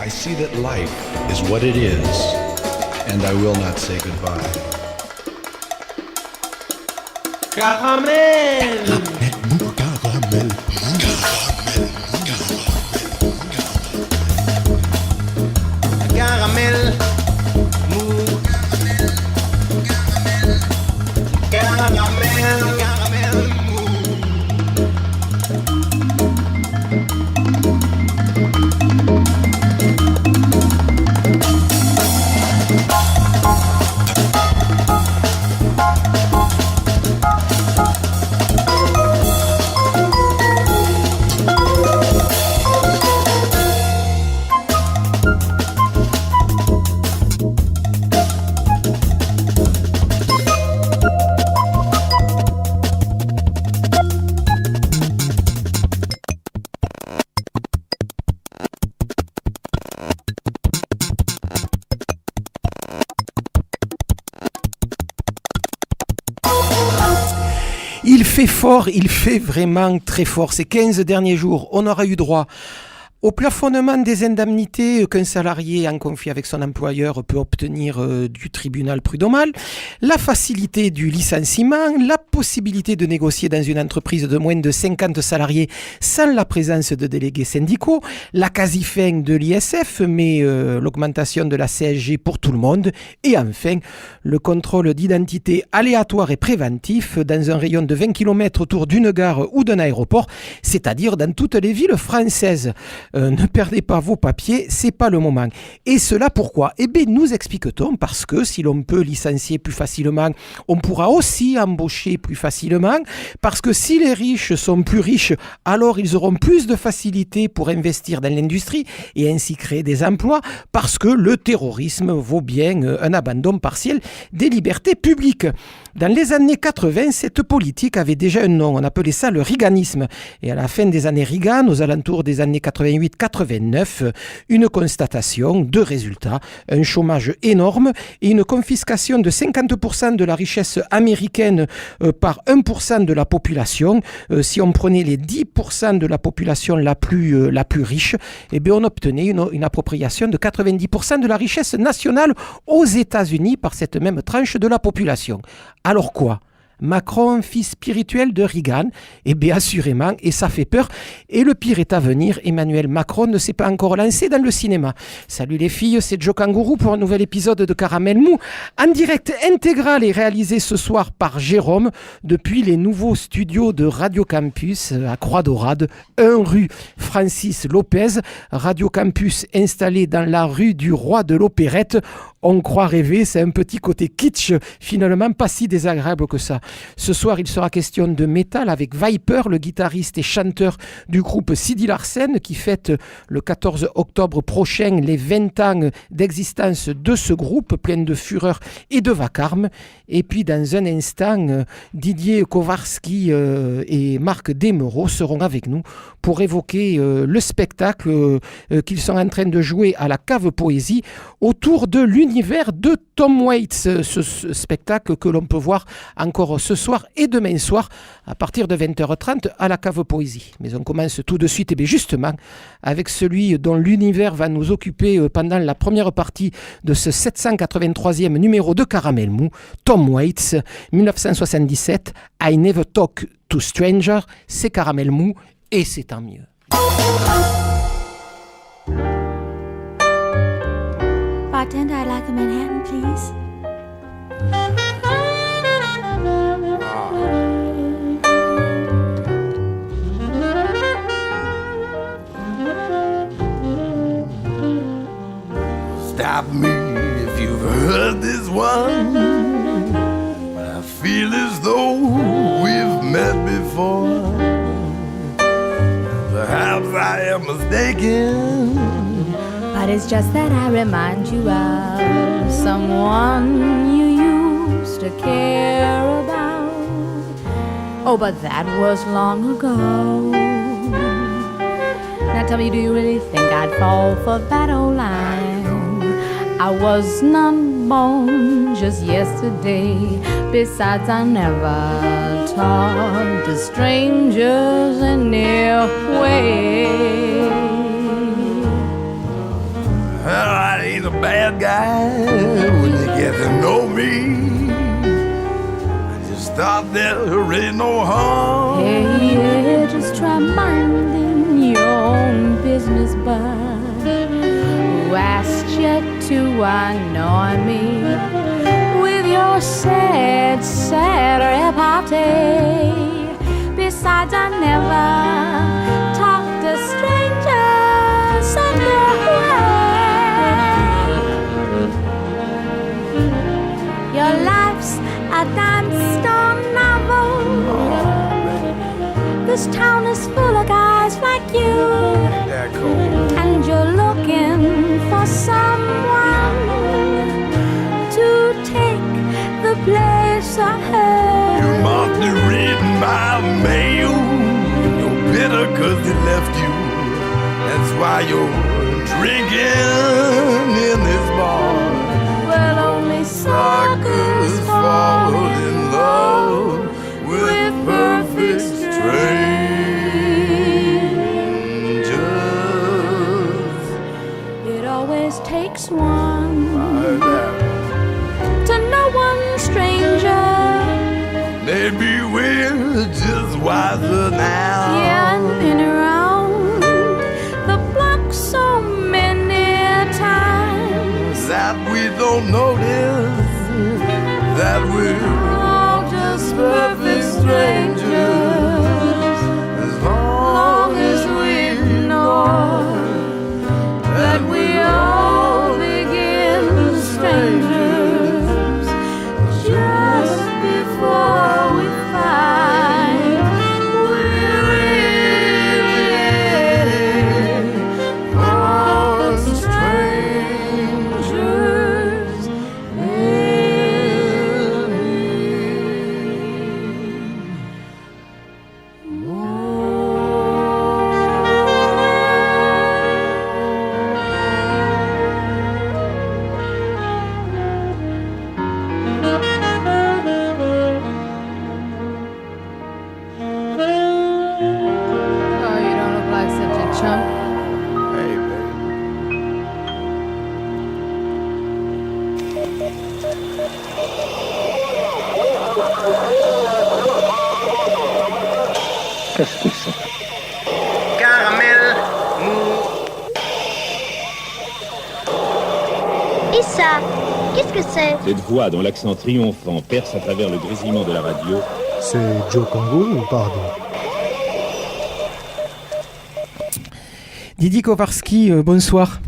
I see that life is what it is, and I will not say goodbye. Caramel! Caramel. Caramel mou. Caramel mou. Il fait fort, il fait vraiment très fort. Ces 15 derniers jours, on aura eu droit au plafonnement des indemnités qu'un salarié en conflit avec son employeur peut obtenir du tribunal prud'homal, la facilité du licenciement, la possibilité de négocier dans une entreprise de moins de 50 salariés sans la présence de délégués syndicaux, la quasi-fin de l'ISF, mais l'augmentation de la CSG pour tout le monde, et enfin le contrôle d'identité aléatoire et préventif dans un rayon de 20 km autour d'une gare ou d'un aéroport, c'est-à-dire dans toutes les villes françaises. Ne perdez pas vos papiers, c'est pas le moment. Et cela pourquoi ? Eh bien, nous explique-t-on parce que si l'on peut licencier plus facilement, on pourra aussi embaucher plus facilement, parce que si les riches sont plus riches, alors ils auront plus de facilité pour investir dans l'industrie et ainsi créer des emplois, parce que le terrorisme vaut bien un abandon partiel des libertés publiques. Dans les années 80, cette politique avait déjà un nom, on appelait ça le Reaganisme. Et à la fin des années Reagan, aux alentours des années 88-89, une constatation, deux résultats, un chômage énorme et une confiscation de 50% de la richesse américaine par 1% de la population. Si on prenait les 10% de la population la plus riche, eh bien on obtenait une appropriation de 90% de la richesse nationale aux États-Unis par cette même tranche de la population. Alors quoi ? Macron, fils spirituel de Reagan, eh bien assurément, et ça fait peur. Et le pire est à venir, Emmanuel Macron ne s'est pas encore lancé dans le cinéma. Salut les filles, c'est Joe Kangourou pour un nouvel épisode de Caramel Mou, en direct intégral et réalisé ce soir par Jérôme, depuis les nouveaux studios de Radio Campus à Croix-Daurade, 1 rue Francis Lopez, Radio Campus installé dans la rue du Roi de l'Opérette. On croit rêver, c'est un petit côté kitsch, finalement pas si désagréable que ça. Ce soir, il sera question de métal avec Viper, le guitariste et chanteur du groupe Sidi Larsen, qui fête le 14 octobre prochain les 20 ans d'existence de ce groupe, plein de fureur et de vacarme. Et puis, dans un instant, Didier Kowarski et Marc Desmereaux seront avec nous pour évoquer le spectacle qu'ils sont en train de jouer à la Cave Poésie autour de l'univers de Tom Waits, ce spectacle que l'on peut voir encore ce soir et demain soir à partir de 20h30 à la Cave Poésie. Mais on commence tout de suite, et bien justement, avec celui dont l'univers va nous occuper pendant la première partie de ce 783e numéro de Caramel Mou, Tom Waits, 1977, I Never Talk to Stranger, c'est Caramel Mou et c'est tant mieux. Bartender, I'd like a Manhattan, please. Stop me if you've heard this one. I feel as though we've met before. Perhaps I am mistaken, But it's just that I remind you of someone you used to care about. Oh, but that was long ago. Now tell me, do you really think I'd fall for that old line? I was not born just yesterday. Besides, I never talk to strangers anyway. bad guy when you get to know me. Just start there, ain't no harm. Hey, just try minding your own business, bud. Who asked you to annoy me with your sad, sad repartee? Besides, I never talk to strangers underway. Your life's a dime store novel. This town is full of guys like you, That cool. and you're looking for someone to take the place of her. You must be reading my mail. You're bitter cause they left you. That's why you're drinking in this bar. Well, only suckers Suckers fall fall in love with perfect strangers. It always takes one Like that. to know one stranger. Maybe we're just wiser now. Yeah, I've been around the block so many times. That we don't notice that we're Oh, just perfect strangers. as long as we know That we all begin strangers just before we find we're really all strangers Oh, you don't look like such a chump. Hey, baby. Caramel mou. Et ça, qu'est-ce que c'est? Cette voix dont l'accent triomphant perce à travers le grésillement de la radio. C'est Joe Congo ou pardon? Didier Kowarski, bonsoir.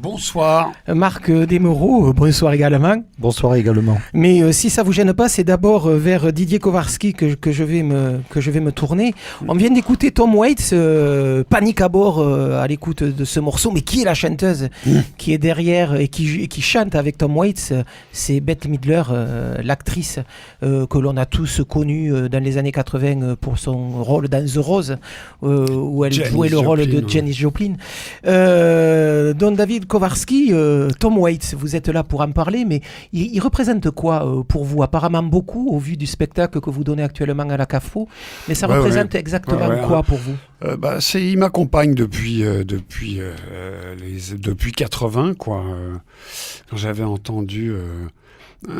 Bonsoir. Marc Desmereaux, bonsoir également. Bonsoir également. Mais si ça vous gêne pas, c'est d'abord vers Didier Kowarski que je vais me tourner. On vient d'écouter Tom Waits, panique à bord à l'écoute de ce morceau. Mais qui est la chanteuse qui est derrière et qui chante avec Tom Waits? C'est Bette Midler, l'actrice que l'on a tous connue dans les années 80 pour son rôle dans The Rose, où elle Janis jouait le rôle Joplin, de ouais. Janis Joplin. Donc David Kowarski, Tom Waits, vous êtes là pour en parler, mais il représente quoi pour vous? Apparemment beaucoup au vu du spectacle que vous donnez actuellement à la CAFO, mais ça représente exactement quoi pour vous? Il m'accompagne depuis 80, quoi. Quand j'avais entendu... je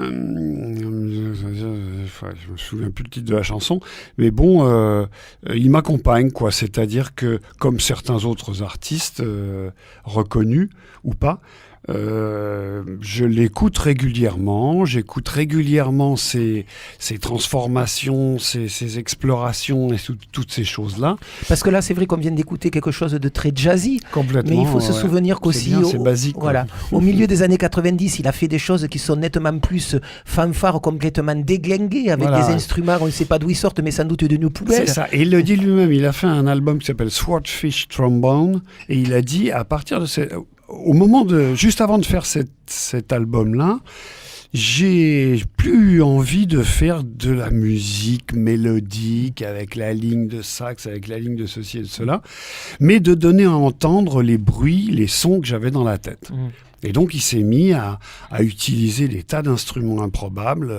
me souviens plus le titre de la chanson, mais bon, il m'accompagne, quoi. C'est-à-dire que, comme certains autres artistes reconnus ou pas, je l'écoute régulièrement, j'écoute régulièrement ses transformations, ses explorations et toutes ces choses-là. Parce que là, c'est vrai qu'on vient d'écouter quelque chose de très jazzy, Complètement. mais il faut se ouais. souvenir qu'aussi, C'est bien, c'est basique, quoi. voilà, au milieu des années 90, il a fait des choses qui sont nettement plus fanfares, complètement déglinguées, avec Voilà. des instruments, on ne sait pas d'où ils sortent, mais sans doute de nos poubelles. C'est ça. Et il le dit lui-même. Il a fait un album qui s'appelle Swordfish Trombone. Et il a dit, à partir de juste avant de faire cet album-là, j'ai plus envie de faire de la musique mélodique avec la ligne de sax, avec la ligne de ceci et de cela, mais de donner à entendre les bruits, les sons que j'avais dans la tête. Et donc, il s'est mis à utiliser des tas d'instruments improbables,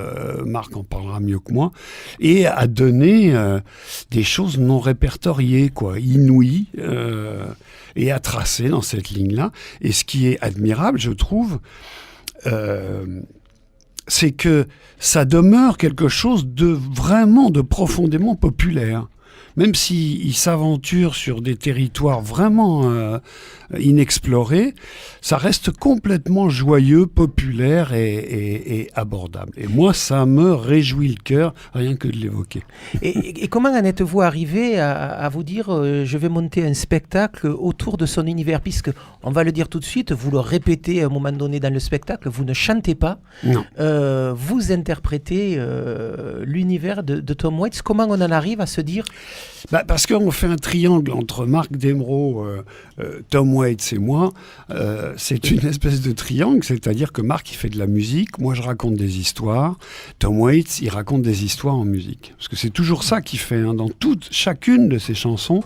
Marc en parlera mieux que moi, et à donner des choses non répertoriées, quoi, inouïes, et à tracer dans cette ligne-là. Et ce qui est admirable, je trouve, c'est que ça demeure quelque chose de profondément populaire. Même s'il s'aventure sur des territoires vraiment inexplorés, ça reste complètement joyeux, populaire et abordable. Et moi, ça me réjouit le cœur, rien que de l'évoquer. Et comment en êtes-vous arrivé à vous dire je vais monter un spectacle autour de son univers, puisque, on va le dire tout de suite, vous le répétez à un moment donné dans le spectacle, vous ne chantez pas, Non. vous interprétez l'univers de Tom Waits. Comment on en arrive à se dire Parce qu'on fait un triangle entre Marc Desmeraud, Tom Waits et moi. C'est une espèce de triangle, c'est-à-dire que Marc, il fait de la musique, moi je raconte des histoires, Tom Waits, il raconte des histoires en musique. Parce que c'est toujours ça qu'il fait, hein. Dans chacune de ses chansons,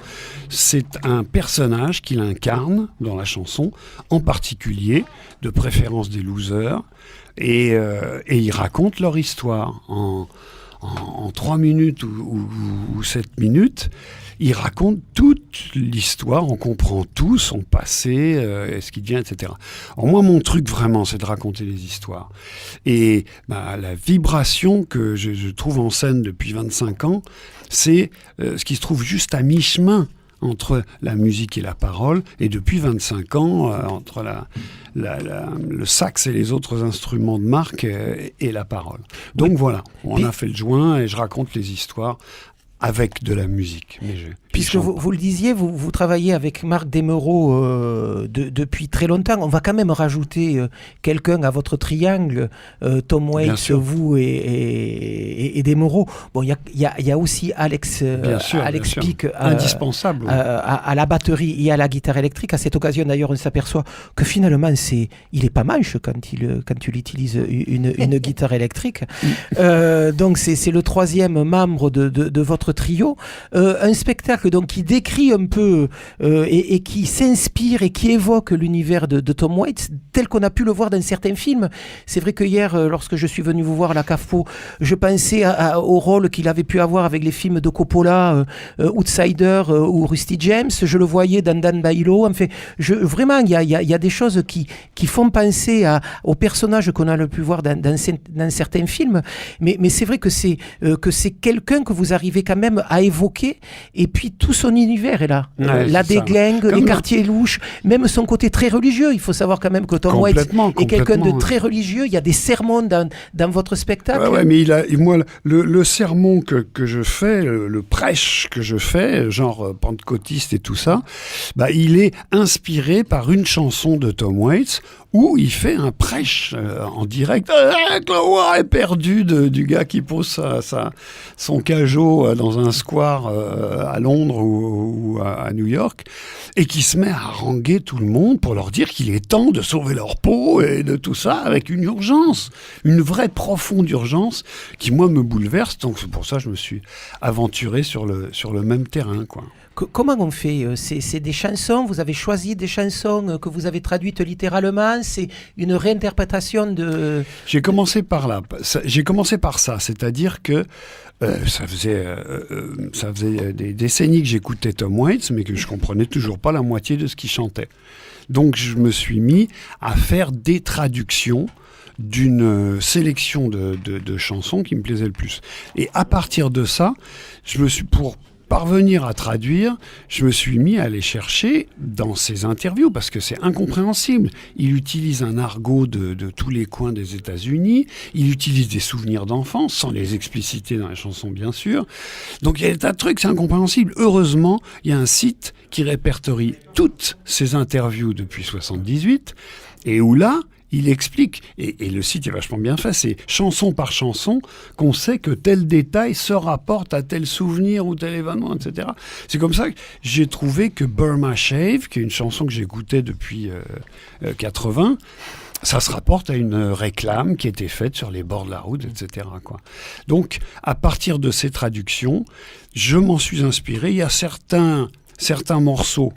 c'est un personnage qu'il incarne dans la chanson, en particulier, de préférence des losers, et ils racontent leur histoire en 3 minutes ou 7 minutes, il raconte toute l'histoire, on comprend tout, son passé, ce qu'il devient, etc. Alors moi, mon truc vraiment, c'est de raconter les histoires. Et la vibration que je trouve en scène depuis 25 ans, c'est ce qui se trouve juste à mi-chemin entre la musique et la parole, et depuis 25 ans, entre le sax et les autres instruments de Marc et la parole. Donc voilà, on a fait le joint et je raconte les histoires avec de la musique. Puisque vous le disiez, vous travaillez avec Marc Desmeraud depuis très longtemps. On va quand même rajouter quelqu'un à votre triangle, Tom Waits, vous et Desmeraud. Bon, il y a aussi Alex Pic indispensable, à la batterie et à la guitare électrique. À cette occasion, d'ailleurs, on s'aperçoit que finalement, il est pas manche quand il utilise une guitare électrique. Donc, c'est le troisième membre de votre trio. Un spectacle donc qui décrit un peu et qui s'inspire et qui évoque l'univers de Tom Waits tel qu'on a pu le voir dans certains films. C'est vrai que hier, lorsque je suis venu vous voir à la CAFPO, je pensais au rôle qu'il avait pu avoir avec les films de Coppola, Outsider ou Rusty James. Je le voyais dans Dan Bailo. Enfin, vraiment, il y a des choses qui font penser aux personnages qu'on a le pu voir dans certains films. Mais c'est vrai que c'est quelqu'un que vous arrivez quand même à évoquer, et puis tout son univers est là. La déglingue, les quartiers louches, même son côté très religieux. Il faut savoir quand même que Tom Waits est quelqu'un de très religieux. Il y a des sermons dans votre spectacle. Ouais, mais moi, le sermon que je fais, le prêche que je fais, genre pentecôtiste et tout ça, il est inspiré par une chanson de Tom Waits où il fait un prêche en direct. Le roi est perdu du gars qui pose son cajot dans un square à Londres ou à New York, et qui se met à haranguer tout le monde pour leur dire qu'il est temps de sauver leur peau et de tout ça, avec une urgence, une vraie profonde urgence qui, moi, me bouleverse. Donc c'est pour ça que je me suis aventuré sur le même terrain, quoi. Comment on fait ? C'est des chansons, vous avez choisi des chansons que vous avez traduites littéralement, c'est une réinterprétation de... J'ai commencé par ça, c'est-à-dire que ça faisait des décennies que j'écoutais Tom Waits, mais que je comprenais toujours pas la moitié de ce qu'il chantait. Donc je me suis mis à faire des traductions d'une sélection de chansons qui me plaisaient le plus. Et à partir de ça, pour parvenir à traduire, je me suis mis à aller chercher dans ses interviews, parce que c'est incompréhensible. Il utilise un argot de tous les coins des États-Unis, il utilise des souvenirs d'enfance, sans les expliciter dans la chanson, bien sûr. Donc il y a des tas de trucs, c'est incompréhensible. Heureusement, il y a un site qui répertorie toutes ces interviews depuis 1978, et où là, il explique, et le site est vachement bien fait, c'est chanson par chanson qu'on sait que tel détail se rapporte à tel souvenir ou tel événement, etc. C'est comme ça que j'ai trouvé que Burma Shave, qui est une chanson que j'écoutais depuis 80, ça se rapporte à une réclame qui était faite sur les bords de la route, etc., quoi. Donc, à partir de ces traductions, je m'en suis inspiré. Il y a certains morceaux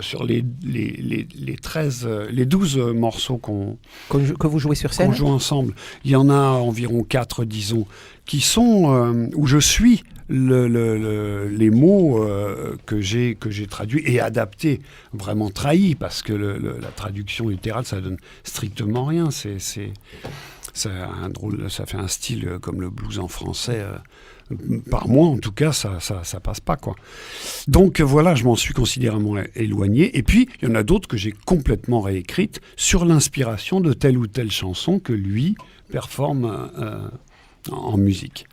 sur les 12 morceaux que vous jouez sur scène. qu'on joue ensemble, il y en a environ 4, disons, qui sont où je suis les mots que j'ai traduits et adaptés, vraiment trahis, parce que la traduction littérale, ça donne strictement rien. C'est un drôle, ça fait un style comme le blues en français. Par moi, en tout cas, ça passe pas, quoi. Donc voilà, je m'en suis considérablement éloigné. Et puis, il y en a d'autres que j'ai complètement réécrites sur l'inspiration de telle ou telle chanson que lui performe en musique.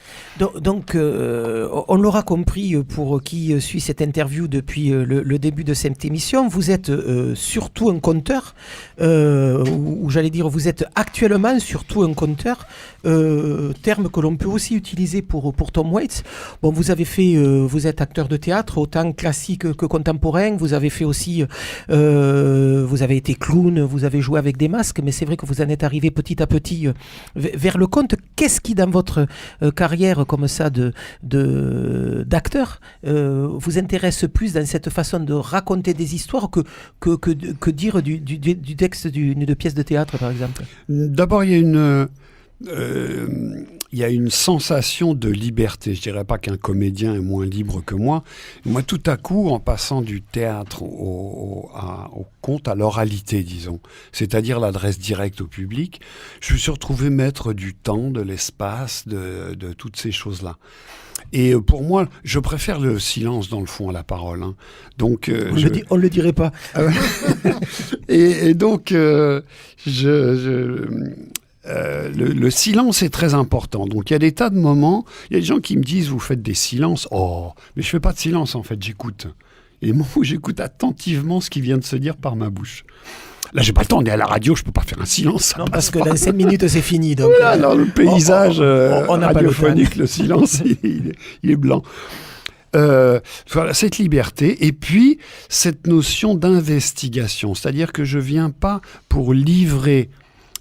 Donc, on l'aura compris pour qui suit cette interview depuis le début de cette émission, vous êtes surtout un conteur, ou j'allais dire, vous êtes actuellement surtout un conteur, terme que l'on peut aussi utiliser pour Tom Waits. Bon, vous êtes acteur de théâtre, autant classique que contemporain, vous avez fait aussi, vous avez été clown, vous avez joué avec des masques, mais c'est vrai que vous en êtes arrivé petit à petit vers le conte. Qu'est-ce qui, dans votre carrière comme ça d'acteur vous intéresse plus dans cette façon de raconter des histoires que dire du texte de pièce de théâtre, par exemple? D'abord, il y a une sensation de liberté. Je dirais pas qu'un comédien est moins libre que moi. Moi, tout à coup, en passant du théâtre au conte, à l'oralité, disons, c'est-à-dire l'adresse directe au public, je me suis retrouvé maître du temps, de l'espace, de toutes ces choses-là. Et pour moi, je préfère le silence dans le fond à la parole. Hein. Donc, on le dirait pas. et donc, le silence est très important. Donc, il y a des tas de moments, il y a des gens qui me disent, vous faites des silences. Oh, mais je fais pas de silence, en fait, j'écoute. Et moi, j'écoute attentivement ce qui vient de se dire par ma bouche. Là, j'ai pas le temps, on est à la radio, je peux pas faire un silence. Non, parce que dans 5 minutes, c'est fini. Donc, voilà, dans le paysage on n'a pas radiophonique, le silence, il est blanc. Voilà, cette liberté, et puis cette notion d'investigation. C'est-à-dire que je viens pas pour livrer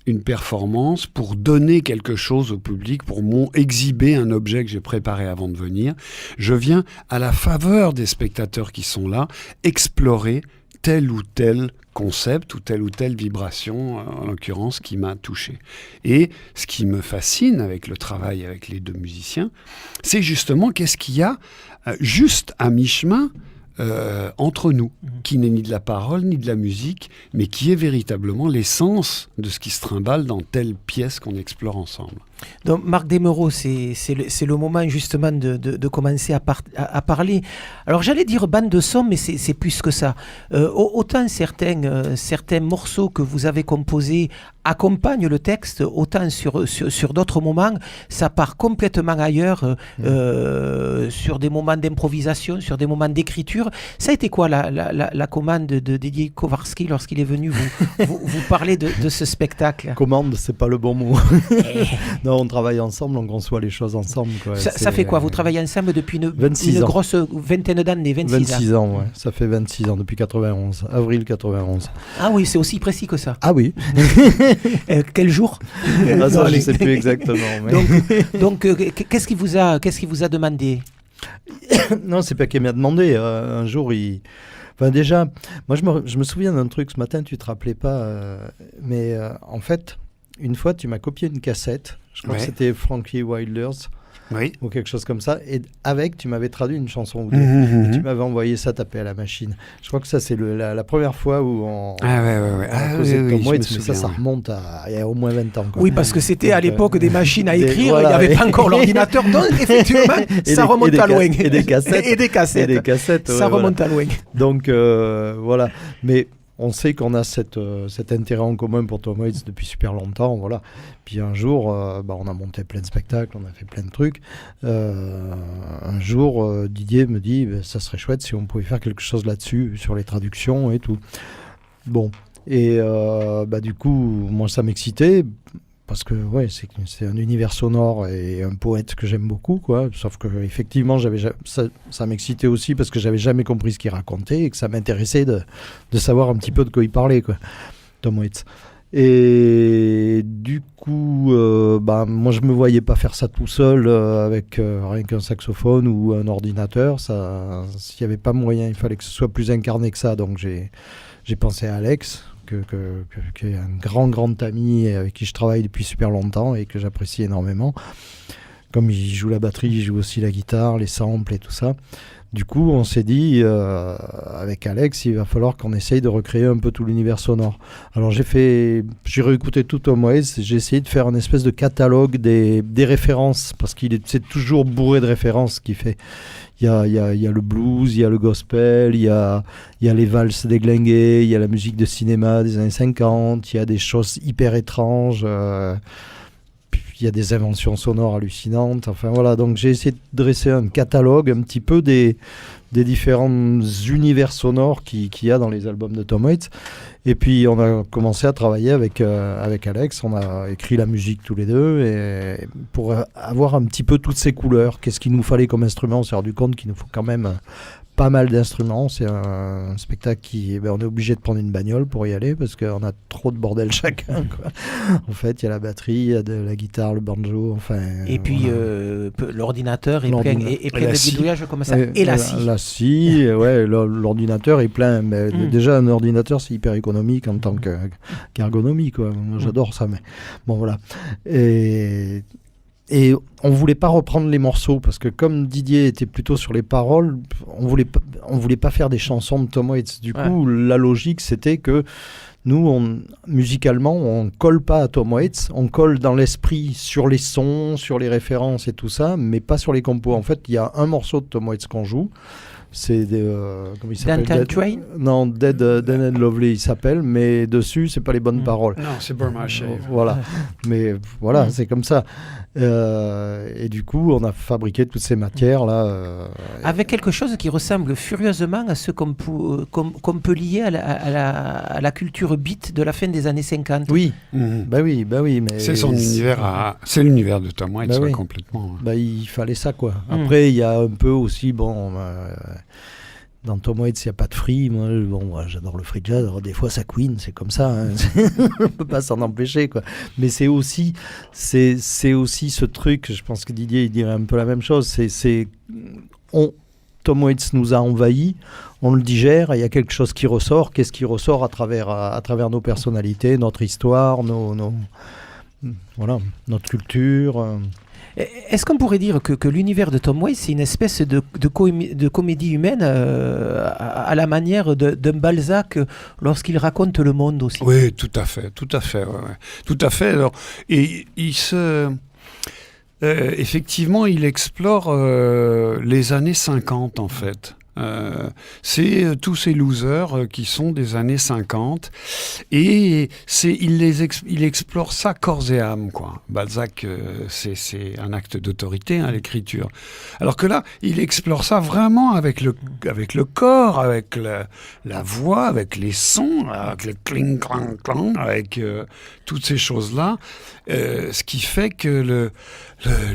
une performance, pour donner quelque chose au public, pour exhiber un objet que j'ai préparé avant de venir. Je viens, à la faveur des spectateurs qui sont là, explorer tel ou tel concept ou telle vibration, en l'occurrence, qui m'a touché. Et ce qui me fascine avec le travail avec les 2 musiciens, c'est justement qu'est-ce qu'il y a juste à mi-chemin entre nous, qui n'est ni de la parole ni de la musique, mais qui est véritablement l'essence de ce qui se trimballe dans telle pièce qu'on explore ensemble. Donc Marc Desmereaux, c'est le moment justement de commencer à parler. Alors j'allais dire bande de son, mais c'est plus que ça. Autant certains morceaux que vous avez composés accompagnent le texte, autant sur d'autres moments, ça part complètement ailleurs, sur des moments d'improvisation, sur des moments d'écriture. Ça a été quoi la commande de Didier Kowarski lorsqu'il est venu vous parler de ce spectacle? Commande, c'est pas le bon mot. Non, on travaille ensemble, on conçoit les choses ensemble. Quoi. Ça fait quoi? Vous travaillez ensemble depuis une grosse vingtaine d'années, 26 ans, ouais. Ça fait 26 ans, depuis 91, avril 91. Ah oui, c'est aussi précis que ça. Ah oui. Quel jour? Ça, je ne sais plus exactement. Mais... Donc, qu'est-ce qu'il vous a demandé? Non, c'est pas qu'il m'a demandé. Un jour, Enfin, déjà, moi, je me souviens d'un truc ce matin, tu te rappelais pas, mais en fait, une fois, tu m'as copié une cassette. Je crois que c'était Frankie Wilders. Oui. Ou quelque chose comme ça. Et avec, tu m'avais traduit une chanson ou deux. Et tu m'avais envoyé ça taper à la machine. Je crois que ça, c'est la première fois où on causait de Tom Waits, mais ça remonte à il y a au moins 20 ans. Quoi. Oui, parce que c'était à l'époque des machines à écrire, il n'y avait pas encore l'ordinateur. Donc, effectivement, ça remonte à loin. Et des cassettes. Et des cassettes. Ça remonte à loin. Donc, voilà. Mais... on sait qu'on a cet intérêt en commun pour Tom Waits depuis super longtemps, voilà. Puis un jour, on a monté plein de spectacles, on a fait plein de trucs. Un jour, Didier me dit, ça serait chouette si on pouvait faire quelque chose là-dessus, sur les traductions et tout. Bon, et du coup, moi ça m'excitait. Parce que c'est un univers sonore et un poète que j'aime beaucoup, quoi. Sauf que effectivement, ça m'excitait aussi parce que j'avais jamais compris ce qu'il racontait et que ça m'intéressait de savoir un petit peu de quoi il parlait, quoi. Tom Waits. Et du coup, moi je me voyais pas faire ça tout seul avec rien qu'un saxophone ou un ordinateur. Ça, s'il y avait pas moyen, il fallait que ce soit plus incarné que ça. Donc j'ai pensé à Alex, qui est un grand ami avec qui je travaille depuis super longtemps et que j'apprécie énormément. Comme il joue la batterie, il joue aussi la guitare, les samples et tout ça. Du coup, on s'est dit, avec Alex, il va falloir qu'on essaye de recréer un peu tout l'univers sonore. Alors j'ai réécouté tout Tom Waits, j'ai essayé de faire une espèce de catalogue des références, parce c'est toujours bourré de références ce qu'il fait. Il y a le blues, il y a le gospel, il y a les valses déglinguées, il y a la musique de cinéma des années 50, il y a des choses hyper étranges... il y a des inventions sonores hallucinantes. Enfin voilà, donc j'ai essayé de dresser un catalogue un petit peu des différents univers sonores qu'il y a dans les albums de Tom Waits. Et puis on a commencé à travailler avec Alex. On a écrit la musique tous les deux et pour avoir un petit peu toutes ces couleurs. Qu'est-ce qu'il nous fallait comme instrument? On s'est rendu compte qu'il nous faut quand même pas mal d'instruments. C'est un spectacle on est obligé de prendre une bagnole pour y aller parce qu'on a trop de bordel chacun, quoi. En fait, il y a la batterie, il y a de la guitare, le banjo, enfin... Et puis l'ordinateur est plein de bidouillage comme ça. Et la scie. La scie, ouais, l'ordinateur est plein. Mais déjà, un ordinateur, c'est hyper économique en tant qu'ergonomie, quoi. Moi, j'adore ça, mais bon, voilà. Et on voulait pas reprendre les morceaux parce que comme Didier était plutôt sur les paroles, on voulait pas faire des chansons de Tom Waits. Du coup, la logique c'était que nous, musicalement, on colle pas à Tom Waits, on colle dans l'esprit sur les sons, sur les références et tout ça, mais pas sur les compos. En fait, il y a un morceau de Tom Waits qu'on joue. C'est comment il s'appelle? Downtown Train? Non, Dead and Lovely il s'appelle, mais dessus c'est pas les bonnes paroles. Non, c'est Burma Shave. Voilà, mais voilà, c'est comme ça. Et du coup, on a fabriqué toutes ces matières là. Avec quelque chose qui ressemble furieusement à ce qu'on peut lier à la culture beat de la fin des années 50. Oui, bah oui, mais c'est son univers, c'est l'univers de Tom Waits, oui. Complètement. Bah il fallait ça, quoi. Après, il y a un peu aussi, dans Tom Waits, il n'y a pas de free. Moi, j'adore le free jazz. Alors, des fois, ça queen, c'est comme ça. Hein. On ne peut pas s'en empêcher, quoi. Mais c'est aussi ce truc, je pense que Didier il dirait un peu la même chose. Tom Waits nous a envahis, on le digère, et il y a quelque chose qui ressort. Qu'est-ce qui ressort à travers nos personnalités, notre histoire, notre culture Est-ce qu'on pourrait dire que l'univers de Tom Waits, c'est une espèce de comédie humaine à la manière d'un Balzac lorsqu'il raconte le monde aussi? Oui, tout à fait. Ouais. Tout à fait. Alors, et effectivement, il explore les années 50, en fait. C'est tous ces losers qui sont des années 50 et il explore ça corps et âme, quoi. Balzac, c'est un acte d'autorité, hein, l'écriture. Alors que là, il explore ça vraiment avec le corps, avec la voix, avec les sons, avec le cling clang clang, avec toutes ces choses-là, ce qui fait que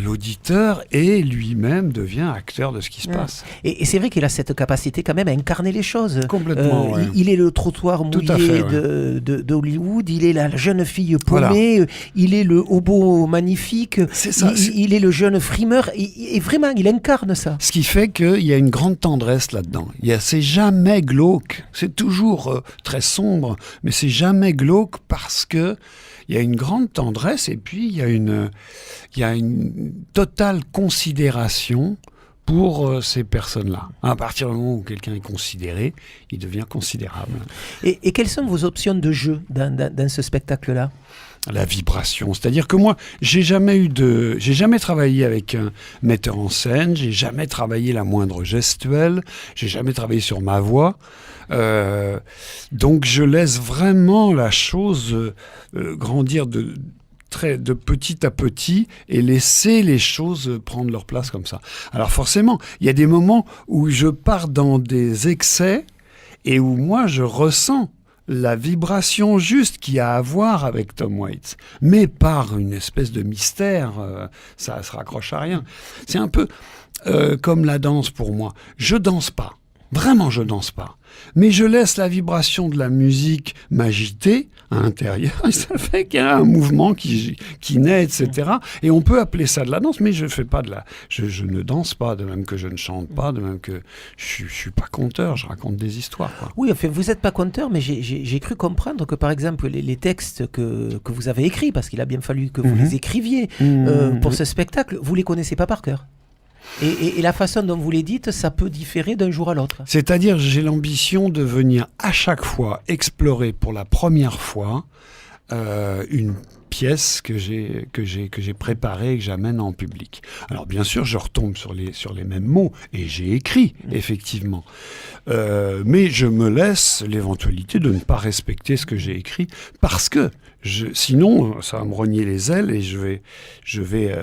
l'auditeur lui-même devient acteur de ce qui se passe. Et c'est vrai qu'il a cette capacité quand même à incarner les choses. Complètement, ouais. Il est le trottoir mouillé de Hollywood, il est la jeune fille paumée, voilà. Il est le hobo magnifique, c'est ça, il est le jeune frimeur, et vraiment, il incarne ça. Ce qui fait qu'il y a une grande tendresse là-dedans. C'est jamais glauque, c'est toujours très sombre, mais c'est jamais glauque parce que il y a une grande tendresse et puis il y a une totale considération pour ces personnes-là. À partir du moment où quelqu'un est considéré, il devient considérable. Et quelles sont vos options de jeu dans ce spectacle-là ? La vibration, c'est-à-dire que moi, j'ai jamais travaillé avec un metteur en scène, j'ai jamais travaillé la moindre gestuelle, j'ai jamais travaillé sur ma voix. Donc je laisse vraiment la chose grandir de petit à petit et laisser les choses prendre leur place comme ça. Alors forcément, il y a des moments où je pars dans des excès et où moi je ressens la vibration juste qu'il y a à voir avec Tom Waits, mais par une espèce de mystère, ça se raccroche à rien. C'est un peu comme la danse pour moi. Je danse pas. Vraiment, je danse pas. Mais je laisse la vibration de la musique m'agiter à l'intérieur, et ça fait qu'il y a un mouvement qui naît, etc. Et on peut appeler ça de la danse, mais je ne danse pas, de même que je ne chante pas, de même que je suis pas conteur, je raconte des histoires, quoi. Oui, enfin, vous n'êtes pas conteur, mais j'ai cru comprendre que, par exemple, les textes que vous avez écrits, parce qu'il a bien fallu que vous les écriviez pour ce spectacle, vous les connaissez pas par cœur. Et la façon dont vous les dites, ça peut différer d'un jour à l'autre. C'est-à-dire, j'ai l'ambition de venir à chaque fois explorer pour la première fois une pièce que j'ai préparée et que j'amène en public. Alors bien sûr, je retombe sur les mêmes mots et j'ai écrit, effectivement. Mais je me laisse l'éventualité de ne pas respecter ce que j'ai écrit parce que sinon, ça va me rogner les ailes et je vais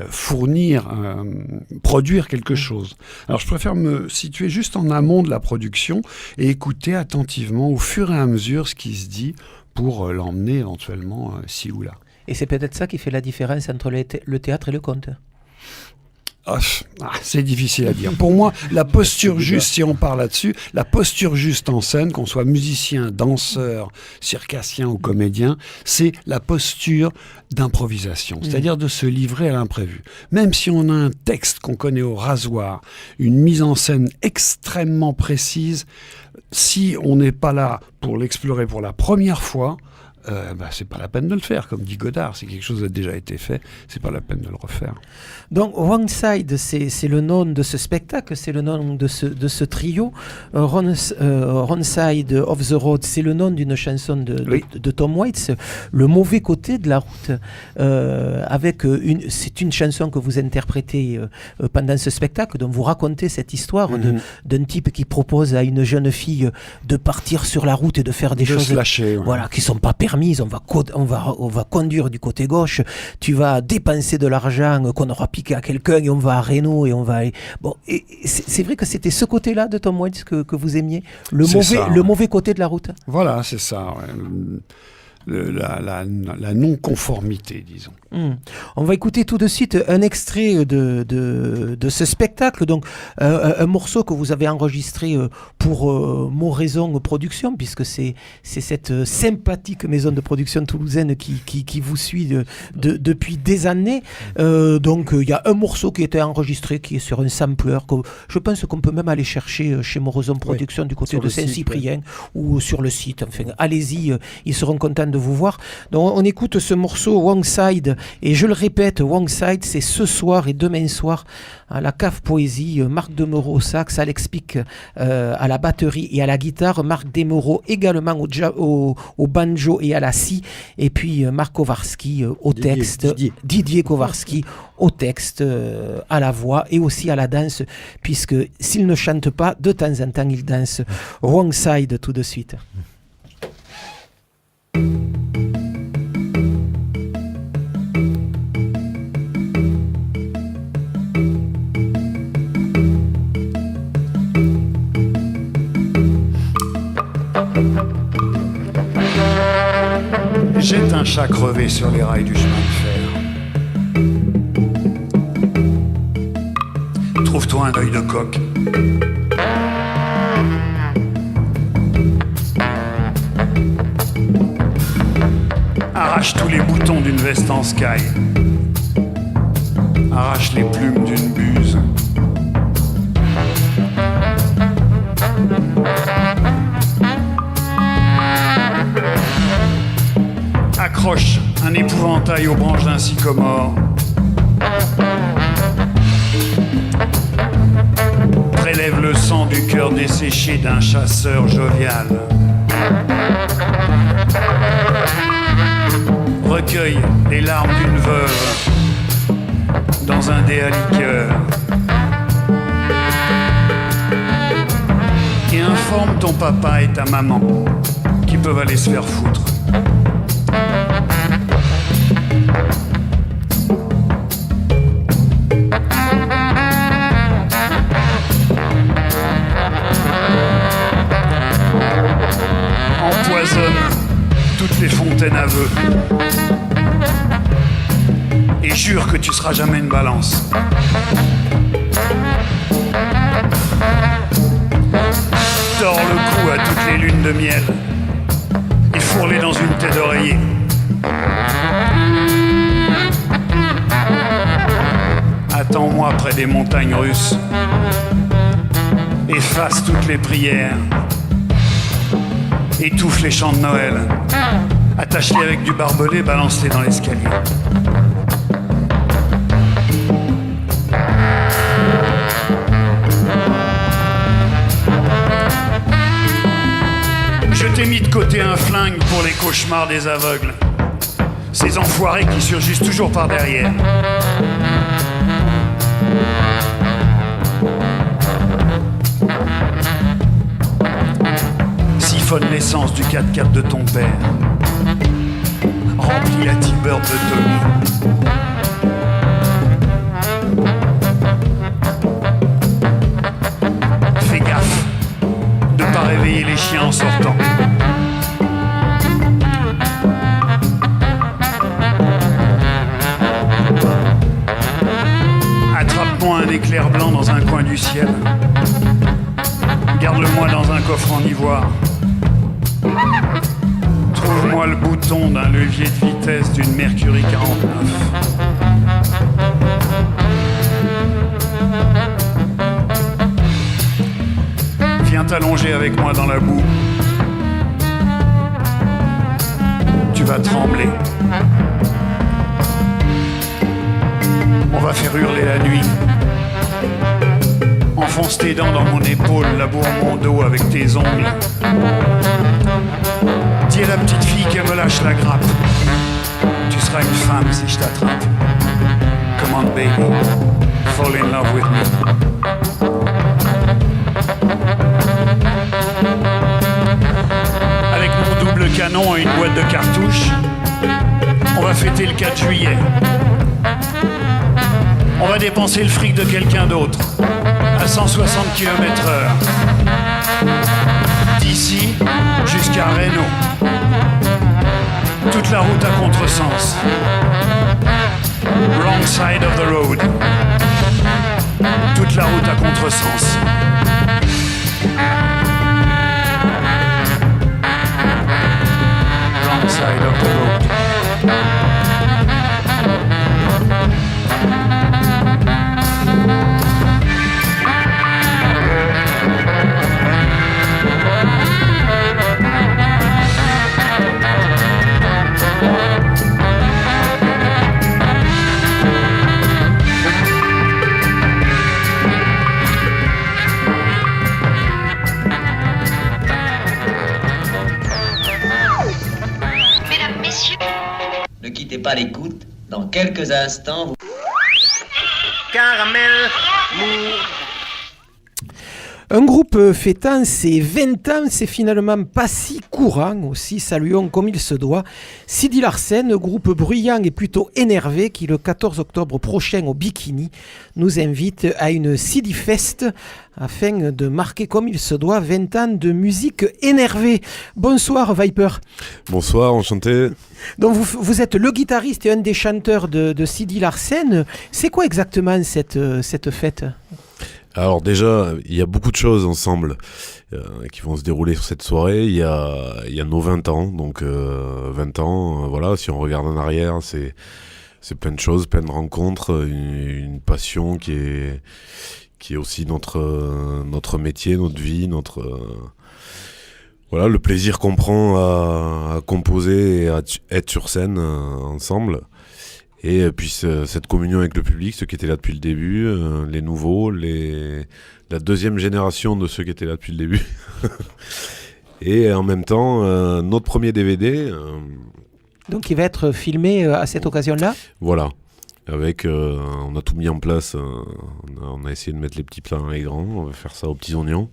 produire quelque chose. Alors je préfère me situer juste en amont de la production et écouter attentivement au fur et à mesure ce qui se dit pour l'emmener éventuellement ci ou là. Et c'est peut-être ça qui fait la différence entre le théâtre et le conte. C'est difficile à dire. Pour moi, la posture juste, si on parle là-dessus, la posture juste en scène, qu'on soit musicien, danseur, circassien ou comédien, c'est la posture d'improvisation, c'est-à-dire de se livrer à l'imprévu. Même si on a un texte qu'on connaît au rasoir, une mise en scène extrêmement précise, si on n'est pas là pour l'explorer pour la première fois, c'est pas la peine de le faire, comme dit Godard. Si quelque chose a déjà été fait, c'est pas la peine de le refaire. Donc Wrong Side, c'est le nom de ce spectacle, c'est le nom de ce trio. Wrong Side of the Road, c'est le nom d'une chanson de Tom Waits, Le mauvais côté de la route. C'est une chanson que vous interprétez pendant ce spectacle, dont vous racontez cette histoire d'un type qui propose à une jeune fille de partir sur la route et de faire des choses se lâcher, voilà, qui sont pas permises. On va conduire du côté gauche, tu vas dépenser de l'argent qu'on aura piqué à quelqu'un et on va à Reno et on va aller... Bon, et c'est vrai que c'était ce côté-là de Tom Waits que vous aimiez, le mauvais côté de la route. Voilà, c'est ça. La non-conformité, disons. On va écouter tout de suite un extrait de ce spectacle, donc un morceau que vous avez enregistré pour Moraison Production, puisque c'est cette sympathique maison de production toulousaine qui vous suit depuis des années. Donc il y a un morceau qui était enregistré, qui est sur un sampler, que je pense qu'on peut même aller chercher chez Moraison Production du côté de Saint-Cyprien ou sur le site. Enfin, allez-y, ils seront contents de vous voir. Donc on écoute ce morceau Wrong Side, et je le répète, Wrong Side, c'est ce soir et demain soir à la Cave Poésie. Marc Demereau au sax, Alex Pic à la batterie et à la guitare, Marc Demereau également au banjo et à la scie, et puis Marc Kowarski au texte, Didier Kowarski au texte, à la voix et aussi à la danse, puisque s'il ne chante pas, de temps en temps il danse. Wrong Side tout de suite. Jette un chat crevé sur les rails du chemin de fer. Trouve-toi un œil de coq. Arrache tous les boutons d'une veste en sky. Arrache les plumes d'une buse. Accroche un épouvantail aux branches d'un sycomore. Prélève le sang du cœur desséché d'un chasseur jovial. Recueille les larmes d'une veuve dans un dé à liqueur. Et informe ton papa et ta maman qui peuvent aller se faire foutre. Empoisonne toutes les fontaines à vœux et jure que tu seras jamais une balance. Tords le cou à toutes les lunes de miel et fourré dans une tête d'oreiller. Attends-moi près des montagnes russes. Efface toutes les prières. Étouffe les chants de Noël. Attache-les avec du barbelé, balance-les dans l'escalier. Je t'ai mis de côté un flingue pour les cauchemars des aveugles. Ces enfoirés qui surgissent toujours par derrière. Siphonne l'essence du 4x4 de ton père. Remplis la T-Bird de Tommy. Fais gaffe de pas réveiller les chiens en sortant. Attrape-moi un éclair blanc dans un coin du ciel. Garde-le-moi dans un coffre en ivoire. Trouve-moi le bouton d'un levier de vitesse d'une Mercury 49. Viens t'allonger avec moi dans la boue. Tu vas trembler. On va faire hurler la nuit. Enfonce tes dents dans mon épaule, laboure mon dos avec tes ongles. Dis à la petite fille qu'elle me lâche la grappe. Tu seras une femme si je t'attrape. Come on baby, fall in love with me. Avec mon double canon et une boîte de cartouches, on va fêter le 4 juillet. On va dépenser le fric de quelqu'un d'autre à 160 km/h. D'ici jusqu'à Reno. Toute la route à contresens. Wrong side of the road. Toute la route à contresens. Wrong side of the road. Ne quittez pas l'écoute. Dans quelques instants, vous... Caramel mou. Un groupe fêtant ses 20 ans, c'est finalement pas si courant aussi, saluons comme il se doit. Sidi Larsen, groupe bruyant et plutôt énervé, qui le 14 octobre prochain au Bikini nous invite à une Sidi Fest afin de marquer comme il se doit 20 ans de musique énervée. Bonsoir Viper. Bonsoir, enchanté. Donc vous êtes le guitariste et un des chanteurs de Sidi Larsen. C'est quoi exactement cette fête ? Alors déjà, il y a beaucoup de choses ensemble qui vont se dérouler sur cette soirée. Il y a nos 20 ans, donc 20 ans, voilà, si on regarde en arrière, c'est plein de choses, plein de rencontres, une passion qui est aussi notre métier, notre vie, voilà, le plaisir qu'on prend à composer et à être sur scène ensemble. Et puis cette communion avec le public, ceux qui étaient là depuis le début, les nouveaux, la deuxième génération de ceux qui étaient là depuis le début. Et en même temps, notre premier DVD. Donc il va être filmé à cette occasion-là ? Voilà. Avec, on a tout mis en place, on a essayé de mettre les petits plats dans les grands, on va faire ça aux petits oignons.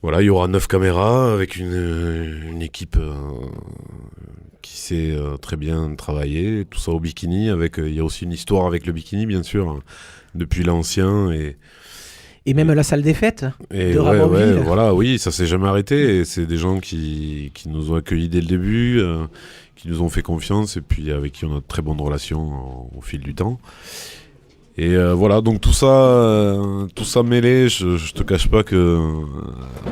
Voilà, il y aura 9 caméras avec une équipe qui sait très bien travailler, tout ça au Bikini. Il y a aussi une histoire avec le Bikini, bien sûr, hein, depuis l'ancien. Et même la salle des fêtes de Ramonville. Voilà, oui, ça s'est jamais arrêté. Et c'est des gens qui nous ont accueillis dès le début, qui nous ont fait confiance et puis avec qui on a de très bonnes relations au fil du temps. Et voilà, donc tout ça mêlé, je te cache pas que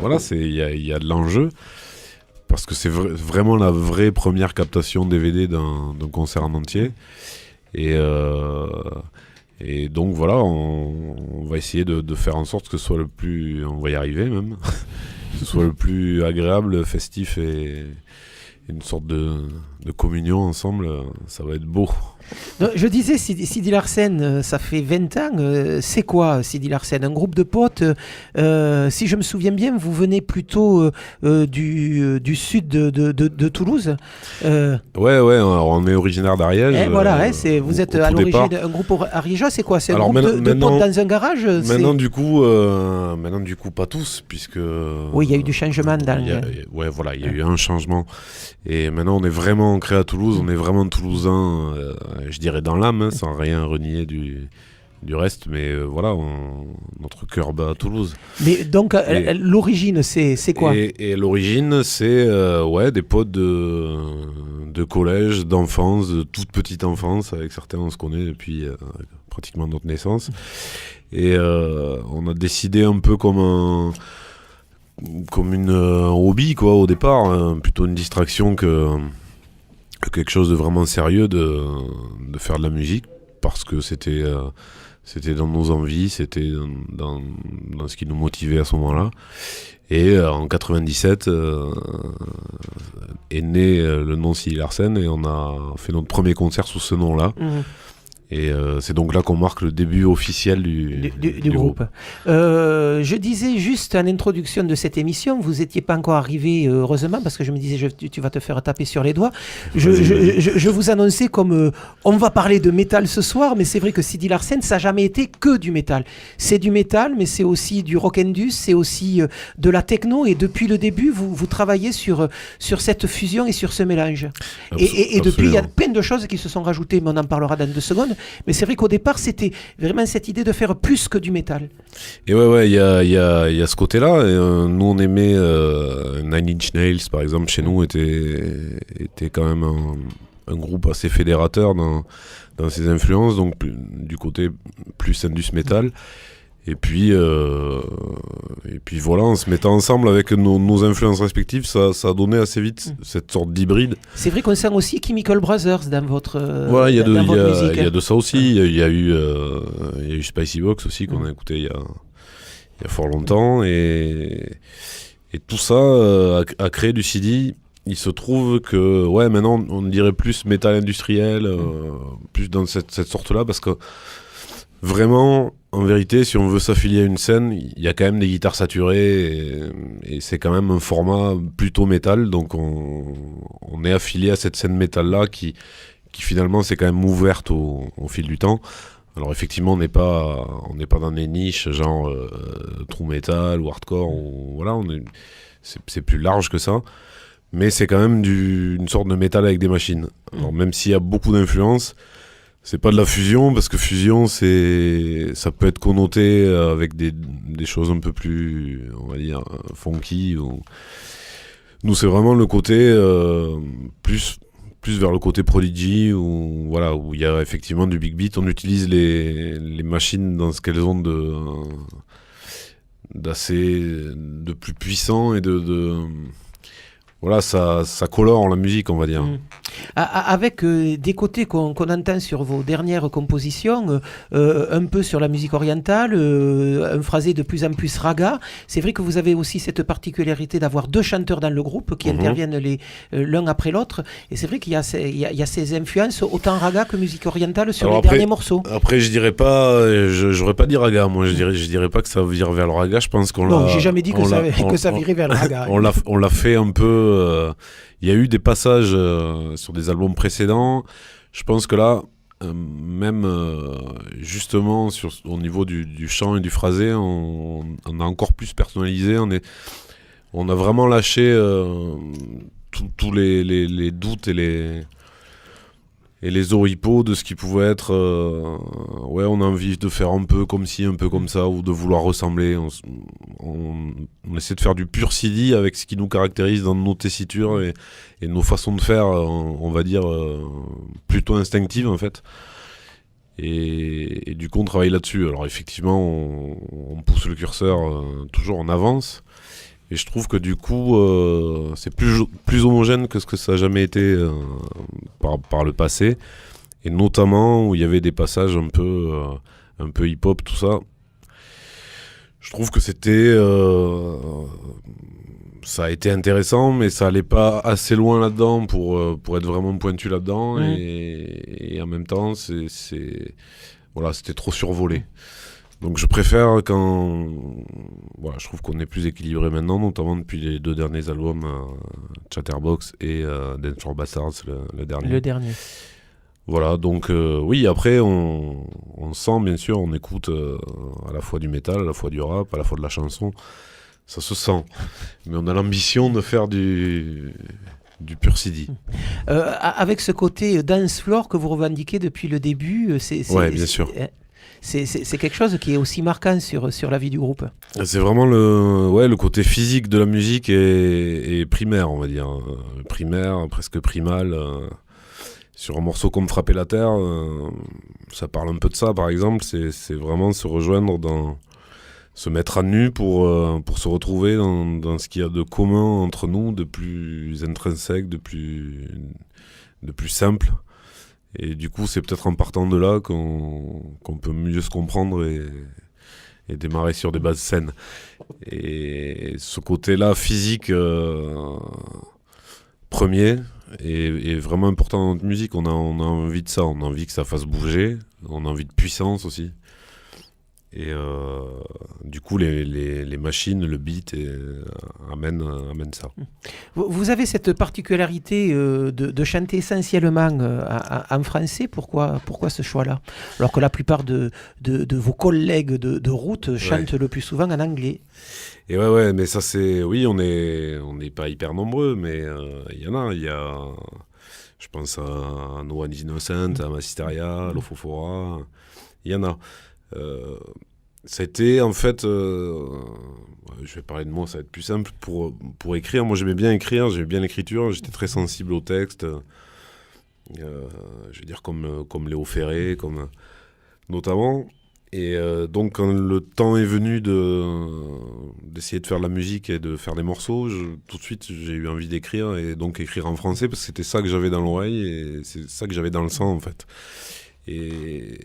voilà, il y a de l'enjeu. parce que c'est vraiment la vraie première captation DVD d'un concert en entier. Et donc voilà, on va essayer de faire en sorte que ce soit le plus... On va y arriver même. Que ce soit le plus agréable, festif et une sorte de communion ensemble. Ça va être beau. Non, je disais, Sidi Larsen, ça fait 20 ans. C'est quoi, Sidi Larsen? Un groupe de potes. Si je me souviens bien, vous venez plutôt du sud de Toulouse. Ouais, alors on est originaire d'Ariège. Voilà, vous êtes à l'origine d'un groupe ariégeois. C'est quoi? C'est un groupe de potes dans un garage? Maintenant, du coup, pas tous, puisque... Oui, il y a eu du changement dans... Ouais, voilà, il y a eu un changement. Et maintenant, on est vraiment ancré à Toulouse. On est vraiment toulousain, je dirais dans l'âme, hein, sans rien renier du reste. Mais voilà, notre cœur bat à Toulouse. Mais donc, l'origine, c'est quoi? Et l'origine, c'est des potes de collège, d'enfance, de toute petite enfance. Avec certains, on se connaît depuis pratiquement notre naissance. Et on a décidé un peu comme un hobby, quoi, au départ, plutôt une distraction que quelque chose de vraiment sérieux, de faire de la musique, parce que c'était dans nos envies, c'était dans ce qui nous motivait à ce moment-là. Et en 97 est né le nom Sidi Larsen, et on a fait notre premier concert sous ce nom-là. Et c'est donc là qu'on marque le début officiel du groupe. Je disais juste en introduction de cette émission, vous n'étiez pas encore arrivé, heureusement, parce que je me disais, tu vas te faire taper sur les doigts. Je vous annonçais comme on va parler de métal ce soir, mais c'est vrai que Sidi Larsen, ça n'a jamais été que du métal. C'est du métal, mais c'est aussi du rock'n'dus, c'est aussi de la techno, et depuis le début, vous travaillez sur cette fusion et sur ce mélange. Et depuis, il y a plein de choses qui se sont rajoutées, mais on en parlera dans 2 secondes. Mais c'est vrai qu'au départ, c'était vraiment cette idée de faire plus que du métal. Et ouais, il y a ce côté-là. Et, nous, on aimait Nine Inch Nails, par exemple, chez nous, était quand même un groupe assez fédérateur dans ses influences, donc du côté plus indus metal. Et puis voilà, en se mettant ensemble avec nos influences respectives, ça a donné assez vite cette sorte d'hybride. C'est vrai qu'on sent aussi Chemical Brothers dans votre voilà, il y a musique. Il y a de ça aussi. Il y a eu Spicy Box aussi qu'on a écouté il y a fort longtemps, et tout ça a créé du Sidi. Il se trouve que maintenant on dirait plus métal industriel, plus dans cette sorte-là, parce que vraiment, en vérité, si on veut s'affilier à une scène, il y a quand même des guitares saturées, et c'est quand même un format plutôt métal, donc on est affilié à cette scène métal-là qui finalement s'est quand même ouverte au fil du temps. Alors effectivement, on n'est pas dans des niches genre true metal ou hardcore, voilà, c'est plus large que ça, mais c'est quand même une sorte de métal avec des machines. Alors même s'il y a beaucoup d'influences, c'est pas de la fusion, parce que fusion, ça peut être connoté avec des choses un peu plus, on va dire, funky. Nous, c'est vraiment le côté plus vers le côté Prodigy, où il y a effectivement du big beat. On utilise les machines dans ce qu'elles ont de plus puissant, et voilà, ça colore la musique, on va dire. Avec des côtés qu'on entend sur vos dernières compositions, un peu sur la musique orientale, un phrasé de plus en plus raga. C'est vrai que vous avez aussi cette particularité d'avoir 2 chanteurs dans le groupe qui interviennent l'un après l'autre. Et c'est vrai qu'il y a ces influences, autant raga que musique orientale sur les derniers morceaux. Après, je dirais pas, j'aurais pas dit raga. Moi, je dirais pas que ça vire vers le raga. Je pense qu'on Non, j'ai jamais dit que ça virait vers le raga. On l'a fait un peu. Il y a eu des passages sur des albums précédents. Je pense que là, même justement au niveau du chant et du phrasé, on a encore plus personnalisé. On a vraiment lâché tous les doutes et les oripeaux de ce qui pouvait être on a envie de faire un peu comme ci, un peu comme ça, ou de vouloir ressembler. On essaie de faire du pur Sidi avec ce qui nous caractérise dans nos tessitures et nos façons de faire, on va dire plutôt instinctives en fait, et du coup on travaille là-dessus. Alors effectivement on pousse le curseur toujours en avance, Et je trouve que du coup, c'est plus homogène que ce que ça a jamais été par le passé. Et notamment où il y avait des passages un peu hip-hop, tout ça. Je trouve que ça a été intéressant, mais ça allait pas assez loin là-dedans pour être vraiment pointu là-dedans. Et en même temps, c'était trop survolé. Donc je préfère quand... Voilà, je trouve qu'on est plus équilibré maintenant, notamment depuis les 2 derniers albums, Chatterbox et Dance for Bastards, le dernier. Le dernier. Voilà, donc oui, après on sent, bien sûr, on écoute à la fois du métal, à la fois du rap, à la fois de la chanson, ça se sent. Mais on a l'ambition de faire du pur CD. Avec ce côté dance floor que vous revendiquez depuis le début, ouais, bien sûr. C'est quelque chose qui est aussi marquant sur la vie du groupe. C'est vraiment le côté physique de la musique est primaire, on va dire. Primaire, presque primal. Sur un morceau comme Frapper la Terre, ça parle un peu de ça, par exemple. C'est vraiment se rejoindre se mettre à nu pour se retrouver dans ce qu'il y a de commun entre nous, de plus intrinsèque, de plus simple. Et du coup, c'est peut-être en partant de là qu'on peut mieux se comprendre et démarrer sur des bases saines. Et ce côté-là, physique, premier, est vraiment important dans notre musique. On a envie de ça, on a envie que ça fasse bouger, on a envie de puissance aussi. Et du coup, les machines, le beat amènent ça. Vous avez cette particularité de chanter essentiellement en français. Pourquoi ce choix-là? Alors que la plupart de vos collègues de route chantent le plus souvent en anglais. Et ouais, mais ça c'est... Oui, on n'est pas hyper nombreux, mais il y en a. Il y a... Je pense à No One is Innocent, à Massisteria, à Lofofora. Il y en a. Ça a été en fait, je vais parler de moi, ça va être plus simple pour écrire. Moi j'aimais bien écrire, j'aimais bien l'écriture, j'étais très sensible au texte, je veux dire comme Léo Ferré, notamment. Et donc quand le temps est venu d'essayer de faire de la musique et de faire des morceaux, tout de suite j'ai eu envie d'écrire et donc écrire en français parce que c'était ça que j'avais dans l'oreille et c'est ça que j'avais dans le sang en fait. Et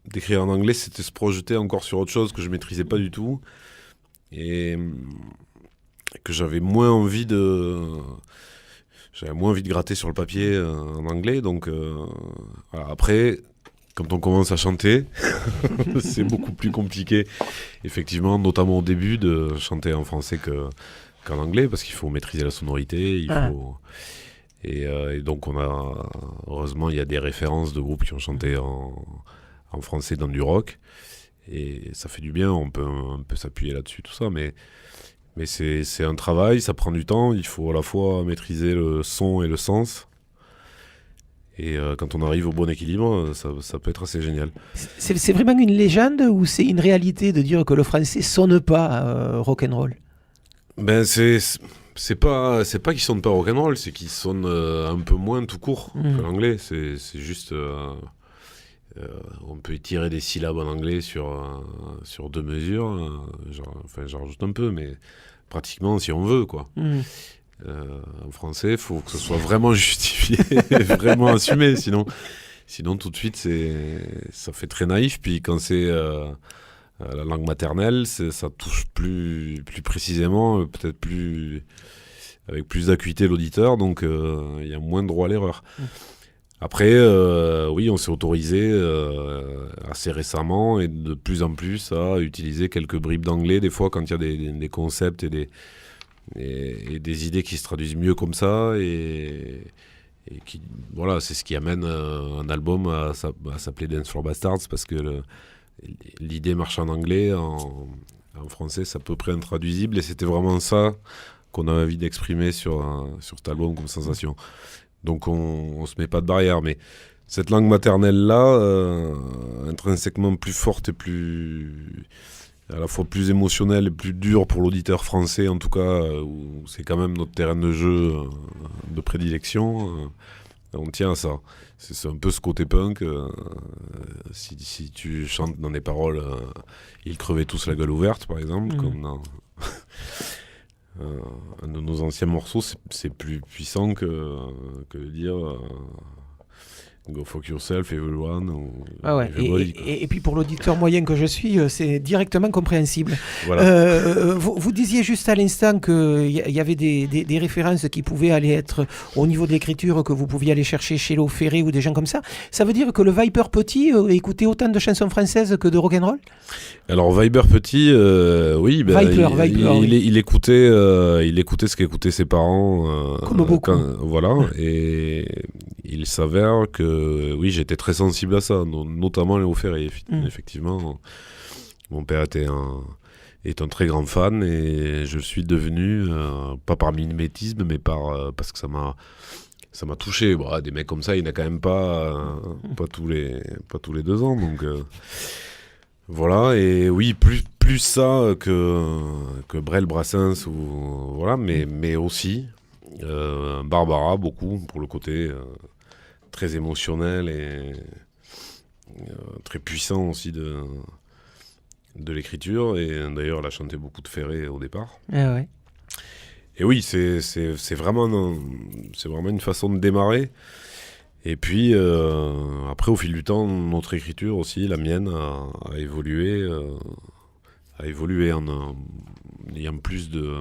d'écrire en anglais, c'était se projeter encore sur autre chose que je maîtrisais pas du tout et que j'avais moins envie de gratter sur le papier en anglais. Donc voilà. Après, quand on commence à chanter, c'est beaucoup plus compliqué, effectivement, notamment au début, de chanter en français qu'en anglais, parce qu'il faut maîtriser la sonorité, Et donc heureusement, il y a des références de groupes qui ont chanté en français dans du rock, et ça fait du bien, on peut s'appuyer là-dessus, tout ça, mais c'est un travail, ça prend du temps, il faut à la fois maîtriser le son et le sens, et quand on arrive au bon équilibre, ça peut être assez génial. C'est vraiment une légende ou c'est une réalité de dire que le français sonne pas rock'n'roll? Ben c'est pas qu'il sonne pas rock'n'roll, c'est qu'il sonne un peu moins tout court que l'anglais. C'est juste on peut tirer des syllabes en anglais sur 2 mesures. J'en rajoute un peu, mais pratiquement si on veut quoi. En français, il faut que ce soit vraiment justifié, vraiment assumé, sinon tout de suite ça fait très naïf. Puis quand c'est la langue maternelle, ça touche plus précisément, peut-être avec plus d'acuité l'auditeur, donc il y a moins de droit à l'erreur. Après, oui, on s'est autorisé assez récemment et de plus en plus à utiliser quelques bribes d'anglais, des fois quand il y a des concepts et des idées qui se traduisent mieux comme ça, et qui, voilà, c'est ce qui amène un album à s'appeler Dance for Bastards, parce que l'idée marche en anglais, en français c'est à peu près intraduisible, et c'était vraiment ça qu'on a envie d'exprimer sur cet album comme sensation. Donc on se met pas de barrière, mais cette langue maternelle-là, intrinsèquement plus forte et à la fois plus émotionnelle et plus dure pour l'auditeur français, en tout cas, où c'est quand même notre terrain de jeu de prédilection, on tient à ça. C'est un peu ce côté punk. Si tu chantes dans des paroles, ils crevaient tous la gueule ouverte, par exemple, comme dans... un de nos anciens morceaux, c'est plus puissant que de dire go fuck yourself, everyone. Ah ouais. Et puis pour l'auditeur moyen que je suis, c'est directement compréhensible. Voilà. Vous disiez juste à l'instant qu'il y avait des références qui pouvaient aller être au niveau de l'écriture, que vous pouviez aller chercher chez Léo Ferré ou des gens comme ça. Ça veut dire que le Viper Petit écoutait autant de chansons françaises que de rock'n'roll ? Alors Viper Petit, oui, il écoutait ce qu'écoutaient ses parents. Comme beaucoup. Voilà, et il s'avère que oui, j'étais très sensible à ça, notamment Léo Ferré. Effectivement, mon père est un très grand fan et je suis devenu, pas par mimétisme, mais parce que ça m'a touché. Bon, des mecs comme ça, il n'y en a quand même pas tous les 2 ans, donc voilà. Et oui, plus ça que Brel, Brassens ou voilà, mais aussi Barbara, beaucoup pour le côté très émotionnel et très puissant aussi de l'écriture. Et d'ailleurs, elle a chanté beaucoup de Ferré au départ. Ah ouais. Et oui, c'est vraiment une façon de démarrer. Et puis, après, au fil du temps, notre écriture aussi, la mienne, a évolué en ayant plus de...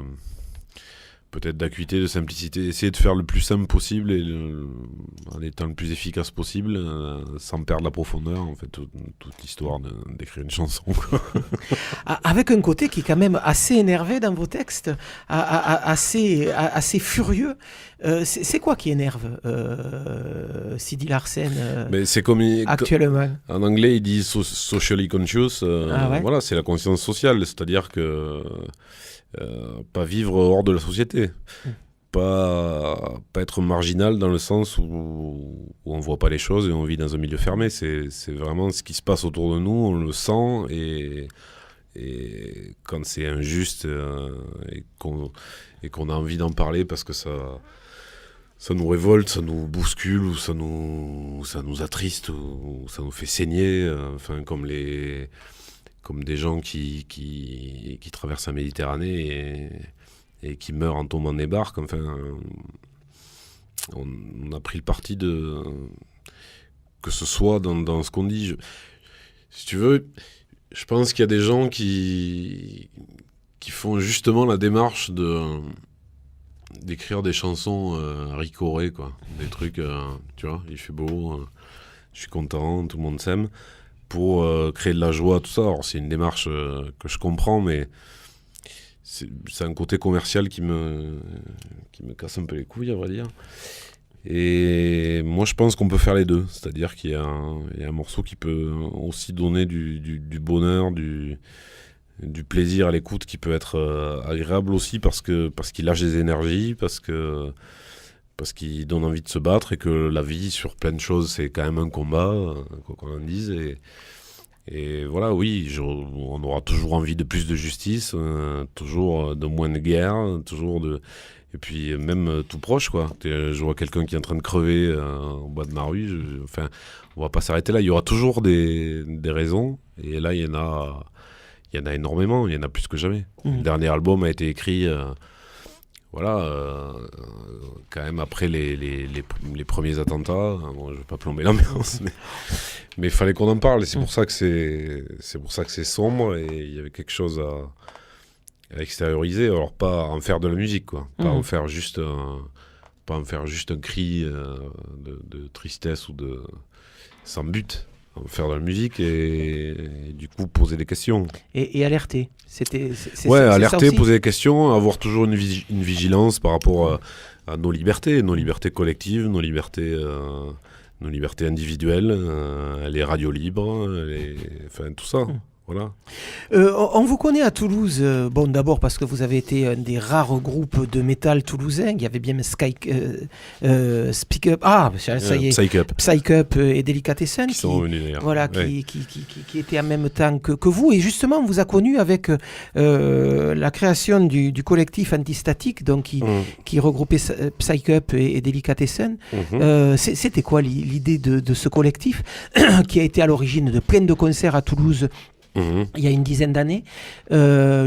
peut-être d'acuité, de simplicité, essayer de faire le plus simple possible et en étant le plus efficace possible, sans perdre la profondeur, en fait, toute l'histoire d'écrire une chanson. Avec un côté qui est quand même assez énervé dans vos textes, assez furieux. C'est quoi qui énerve Sidi Larsen Mais c'est comme actuellement? En anglais, ils disent socially conscious. Ouais. Voilà, c'est la conscience sociale, c'est-à-dire que pas vivre hors de la société, pas être marginal dans le sens où on voit pas les choses et on vit dans un milieu fermé. C'est vraiment ce qui se passe autour de nous, on le sent et quand c'est injuste et qu'on a envie d'en parler parce que ça nous révolte, ça nous bouscule ou ça nous attriste ou ça nous fait saigner, enfin comme des gens qui traversent la Méditerranée et qui meurent en tombant des barques. Enfin, on a pris le parti que ce soit dans ce qu'on dit. Si tu veux, je pense qu'il y a des gens qui font justement la démarche d'écrire des chansons ricorées, quoi. Des trucs, tu vois, il fait beau, je suis content, tout le monde s'aime. Pour créer de la joie, tout ça. Alors, c'est une démarche que je comprends, mais c'est un côté commercial qui me casse un peu les couilles, à vrai dire. Et moi, je pense qu'on peut faire les deux. C'est-à-dire qu'il y a un morceau qui peut aussi donner du bonheur, du plaisir à l'écoute, qui peut être agréable aussi parce qu'il lâche des énergies, parce qu'il donne envie de se battre et que la vie sur plein de choses c'est quand même un combat, quoi qu'on en dise, et voilà, oui, on aura toujours envie de plus de justice, toujours de moins de guerre, et puis même tout proche, quoi. Je vois quelqu'un qui est en train de crever au bas de ma rue, enfin, on va pas s'arrêter là, il y aura toujours des raisons, et là il y en a énormément, il y en a plus que jamais. Le dernier album a été écrit quand même après les premiers attentats. Bon, je ne vais pas plomber l'ambiance, mais il fallait qu'on en parle. Et c'est pour ça que c'est sombre et il y avait quelque chose à extérioriser. Alors pas en faire de la musique, quoi. Pas en faire juste un cri de tristesse ou sans but. Faire de la musique et du coup poser des questions. Et alerter. Alerter, poser des questions, avoir toujours une vigilance par rapport à nos libertés collectives, nos libertés individuelles, les radios libres, enfin tout ça. Voilà. On vous connaît à Toulouse, bon d'abord parce que vous avez été un des rares groupes de métal toulousains. Il y avait bien Speak Up, ça y est, Psych Up et Delicatessen qui sont venus d'ailleurs. Voilà, qui étaient en même temps que vous. Et justement, on vous a connu avec la création du collectif Antistatique, donc qui regroupait Psych Up et Delicatessen. C'était quoi l'idée de ce collectif qui a été à l'origine de plein de concerts à Toulouse il y a une dizaine d'années,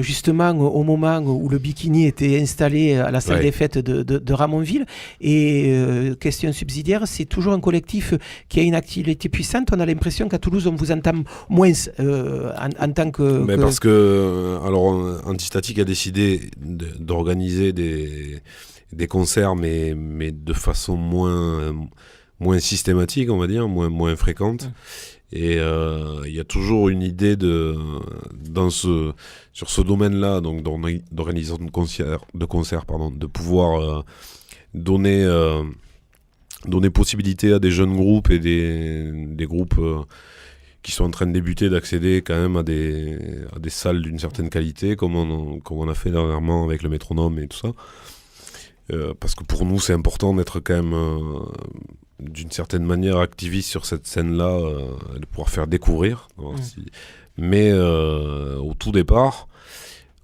justement au moment où le bikini était installé à la salle des fêtes de Ramonville. Et question subsidiaire, c'est toujours un collectif qui a une activité puissante. On a l'impression qu'à Toulouse, on vous entend moins en tant que... Mais parce que Antistatique a décidé d'organiser des concerts, mais de façon moins systématique, on va dire, moins fréquente. Et il y a toujours une idée sur ce domaine-là, donc d'organisation de concerts, de pouvoir donner possibilité à des jeunes groupes et des groupes qui sont en train de débuter d'accéder quand même à des salles d'une certaine qualité, comme on a fait dernièrement avec le Métronome et tout ça. Parce que pour nous, c'est important d'être quand même d'une certaine manière activiste sur cette scène-là, de pouvoir faire découvrir. Mais au tout départ,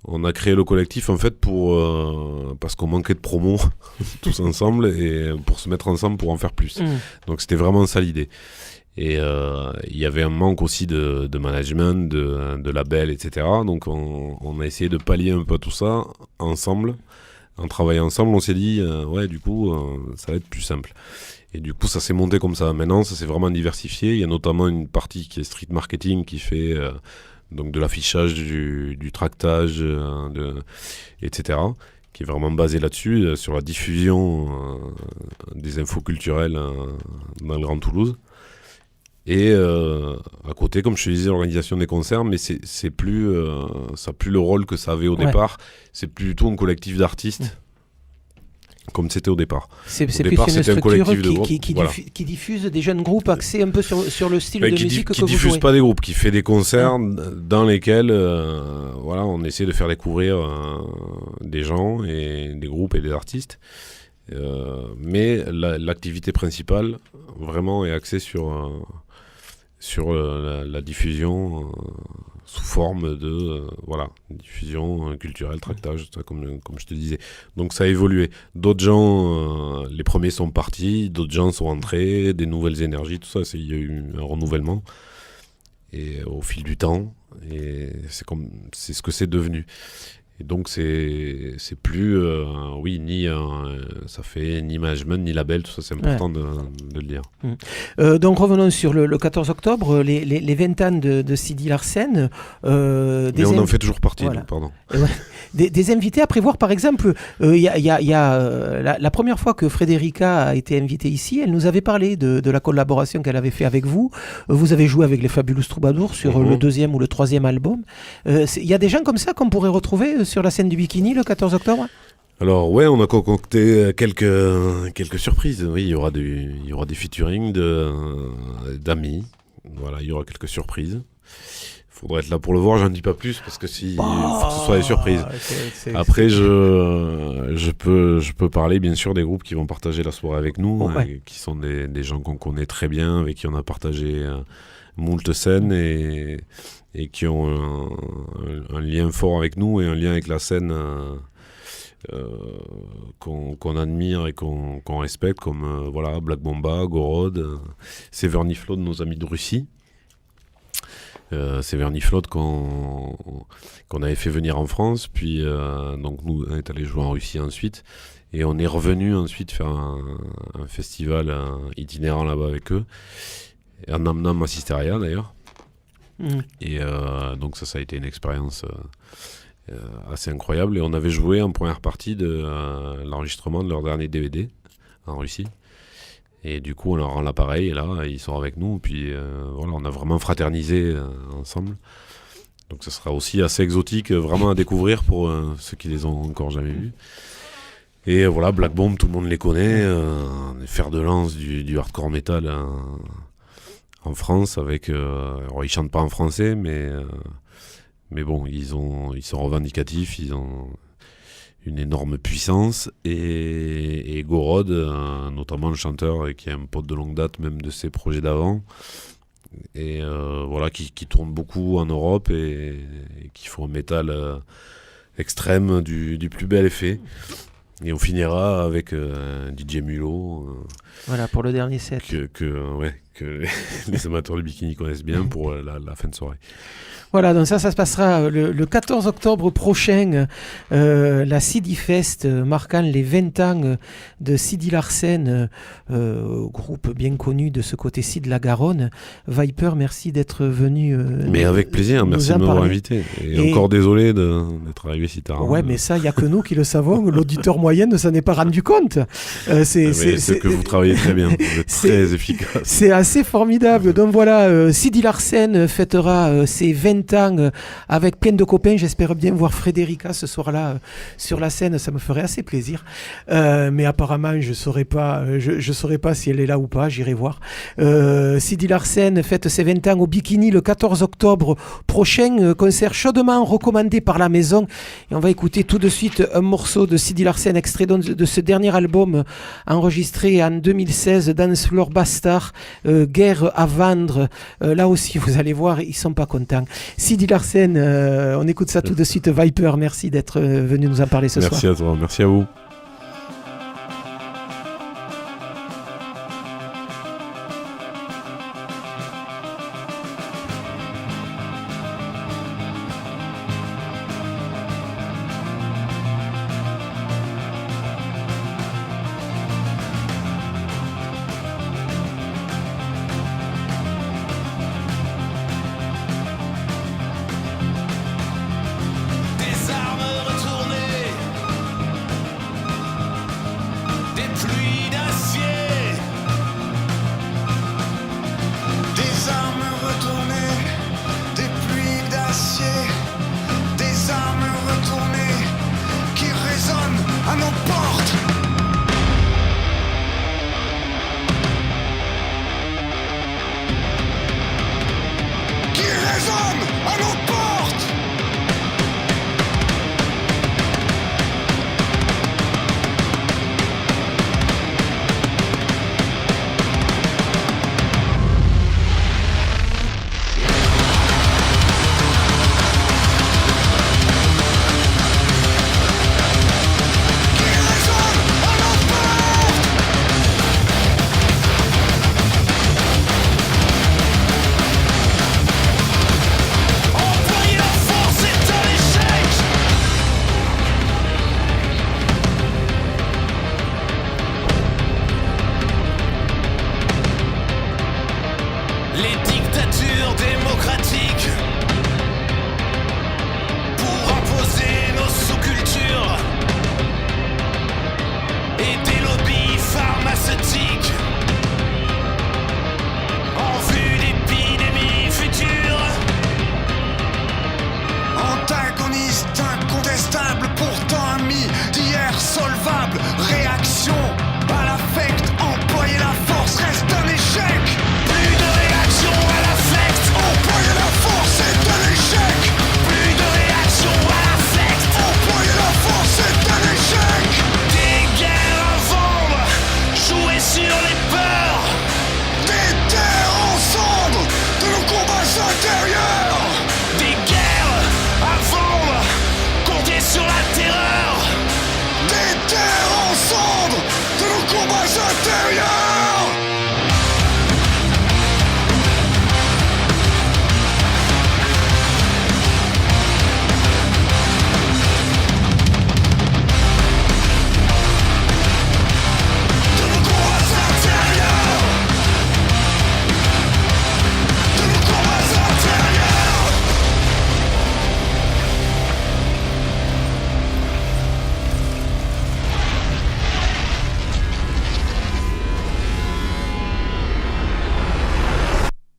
on a créé le collectif en fait parce qu'on manquait de promo tous ensemble et pour se mettre ensemble pour en faire plus. Donc c'était vraiment ça l'idée. Et il y avait un manque aussi de management, de label, etc. Donc on a essayé de pallier un peu tout ça ensemble. En travaillant ensemble, on s'est dit, du coup, ça va être plus simple. Et du coup, ça s'est monté comme ça. Maintenant, ça s'est vraiment diversifié. Il y a notamment une partie qui est street marketing, qui fait donc de l'affichage, du tractage, etc., qui est vraiment basé là-dessus, sur la diffusion des infos culturelles dans le Grand Toulouse. Et à côté, comme je te disais, l'organisation des concerts, mais c'est plus, ça n'a plus le rôle que ça avait au départ. C'est plutôt un collectif d'artistes, comme c'était au départ. C'est plus une structure qui diffuse des jeunes groupes axés un peu sur le style de musique que vous jouez. Qui diffuse pas des groupes, qui fait des concerts dans lesquels on essaie de faire découvrir des gens, et des groupes et des artistes. Mais l'activité principale, vraiment, est axée sur la diffusion sous forme de diffusion culturelle, tractage, tout ça, comme je te disais. Donc ça a évolué. D'autres gens, les premiers sont partis, d'autres gens sont entrés, des nouvelles énergies, tout ça, il y a eu un renouvellement. Et au fil du temps, et c'est ce que c'est devenu. Et donc c'est plus ça fait ni management ni label, tout ça, c'est important de le dire. Donc revenons sur le 14 octobre, les 20 ans de Sidi Larsen. Mais on en fait toujours partie, donc, pardon. Des invités à prévoir, par exemple, il y a la première fois que Frédérica a été invitée ici, elle nous avait parlé de la collaboration qu'elle avait fait avec vous. Vous avez joué avec les Fabulous Troubadours sur le 2e ou le 3e album. Il y a des gens comme ça qu'on pourrait retrouver sur la scène du Bikini le 14 octobre? Alors on a concocté quelques surprises. Oui, il y aura des featuring d'amis. Voilà, il y aura quelques surprises. Faudrait être là pour le voir, j'en dis pas plus parce que faut que ce soit des surprises. Après, je peux parler bien sûr des groupes qui vont partager la soirée avec nous, qui sont des gens qu'on connaît très bien, avec qui on a partagé moult scènes et qui ont un lien fort avec nous et un lien avec la scène qu'on admire et qu'on respecte, comme Black Bomba, Gorod, Severniflot, nos amis de Russie. Severniflot qu'on avait fait venir en France, puis donc nous on est allé jouer en Russie ensuite, et on est revenu ensuite faire un festival itinérant là-bas avec eux, en amenant Massisteria d'ailleurs. Et donc ça a été une expérience assez incroyable, et on avait joué en première partie de l'enregistrement de leur dernier DVD en Russie. Et du coup, on leur rend l'appareil, et là, ils sont avec nous. Puis on a vraiment fraternisé ensemble. Donc, ce sera aussi assez exotique, vraiment à découvrir pour ceux qui les ont encore jamais vus. Et Black Bomb, tout le monde les connaît. Les fers de lance du hardcore metal en France. Alors, ils chantent pas en français, mais bon, ils sont revendicatifs. Ils ont une énorme puissance, et Gorod, notamment le chanteur, qui est un pote de longue date, même de ses projets d'avant, et qui tourne beaucoup en Europe et qui font un métal extrême du plus bel effet. Et on finira avec DJ Mulot. Pour le dernier set. Que les amateurs du bikini connaissent bien pour la fin de soirée. Voilà, donc ça se passera le 14 octobre prochain, la Sidi Fest, marquant les 20 ans de Sidi Larsen, groupe bien connu de ce côté-ci de la Garonne. Viper, merci d'être venu. Mais avec plaisir, merci de m'avoir invité. Et encore désolé d'être arrivé si tard. Ouais, mais ça, il n'y a que nous qui le savons. L'auditeur moyen ne s'en est pas rendu compte. C'est que vous travaillez très bien, vous êtes très efficace. C'est assez formidable. Donc voilà, Sidi Larsen fêtera ses 20 ans avec plein de copains. J'espère bien voir Frédérica ce soir-là sur la scène. Ça me ferait assez plaisir. Mais apparemment, je saurais pas si elle est là ou pas. J'irai voir. Sidi Larsen fête ses 20 ans au Bikini le 14 octobre prochain. Concert chaudement recommandé par la maison. Et on va écouter tout de suite un morceau de Sidi Larsen, extrait de ce dernier album enregistré en 2016, Dance Floor Bastard, Guerre à vendre. Là aussi, vous allez voir, ils sont pas contents. Sidi Larsen, on écoute ça tout de suite. Viper, merci d'être venu nous en parler ce soir. Merci à toi, merci à vous.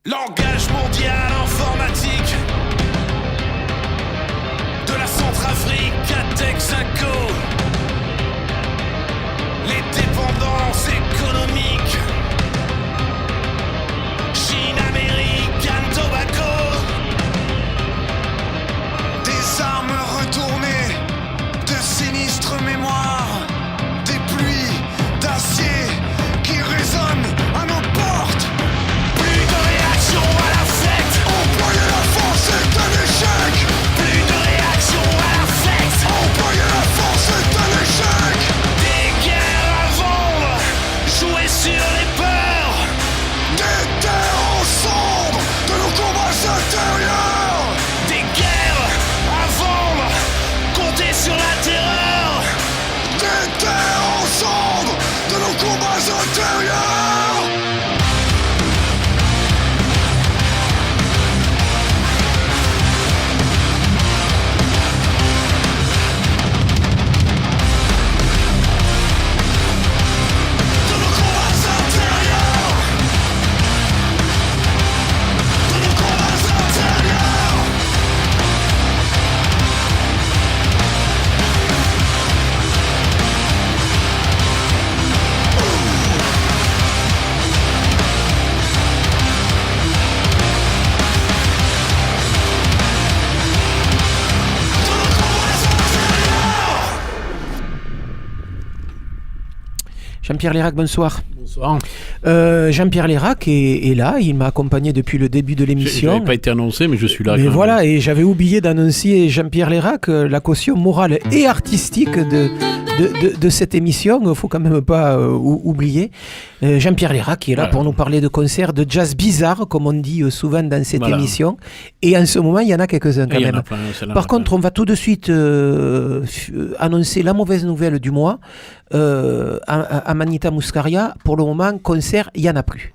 Langage mondial informatique de la Centrafrique à Texaco. Les dépendances économiques Chine, Amérique, and Tobacco. Des armes retournées, de sinistres mémoires, des pluies d'acier qui résonnent à nos portes. Plus de réaction Jean-Pierre Lérac, bonsoir. Bonsoir. Jean-Pierre Lérac est là, il m'a accompagné depuis le début de l'émission. Je n'avais pas été annoncé, mais je suis là. Mais voilà, et j'avais oublié d'annoncer Jean-Pierre Lérac, la caution morale et artistique de cette émission, il ne faut quand même pas oublier. Jean-Pierre Lérac qui est là pour nous parler de concerts de jazz bizarre, comme on dit souvent dans cette émission. Et en ce moment, il y en a quelques-uns quand même. Par contre, on va tout de suite annoncer la mauvaise nouvelle du mois. À Manita Muscaria, pour le moment, concert, il n'y en a plus.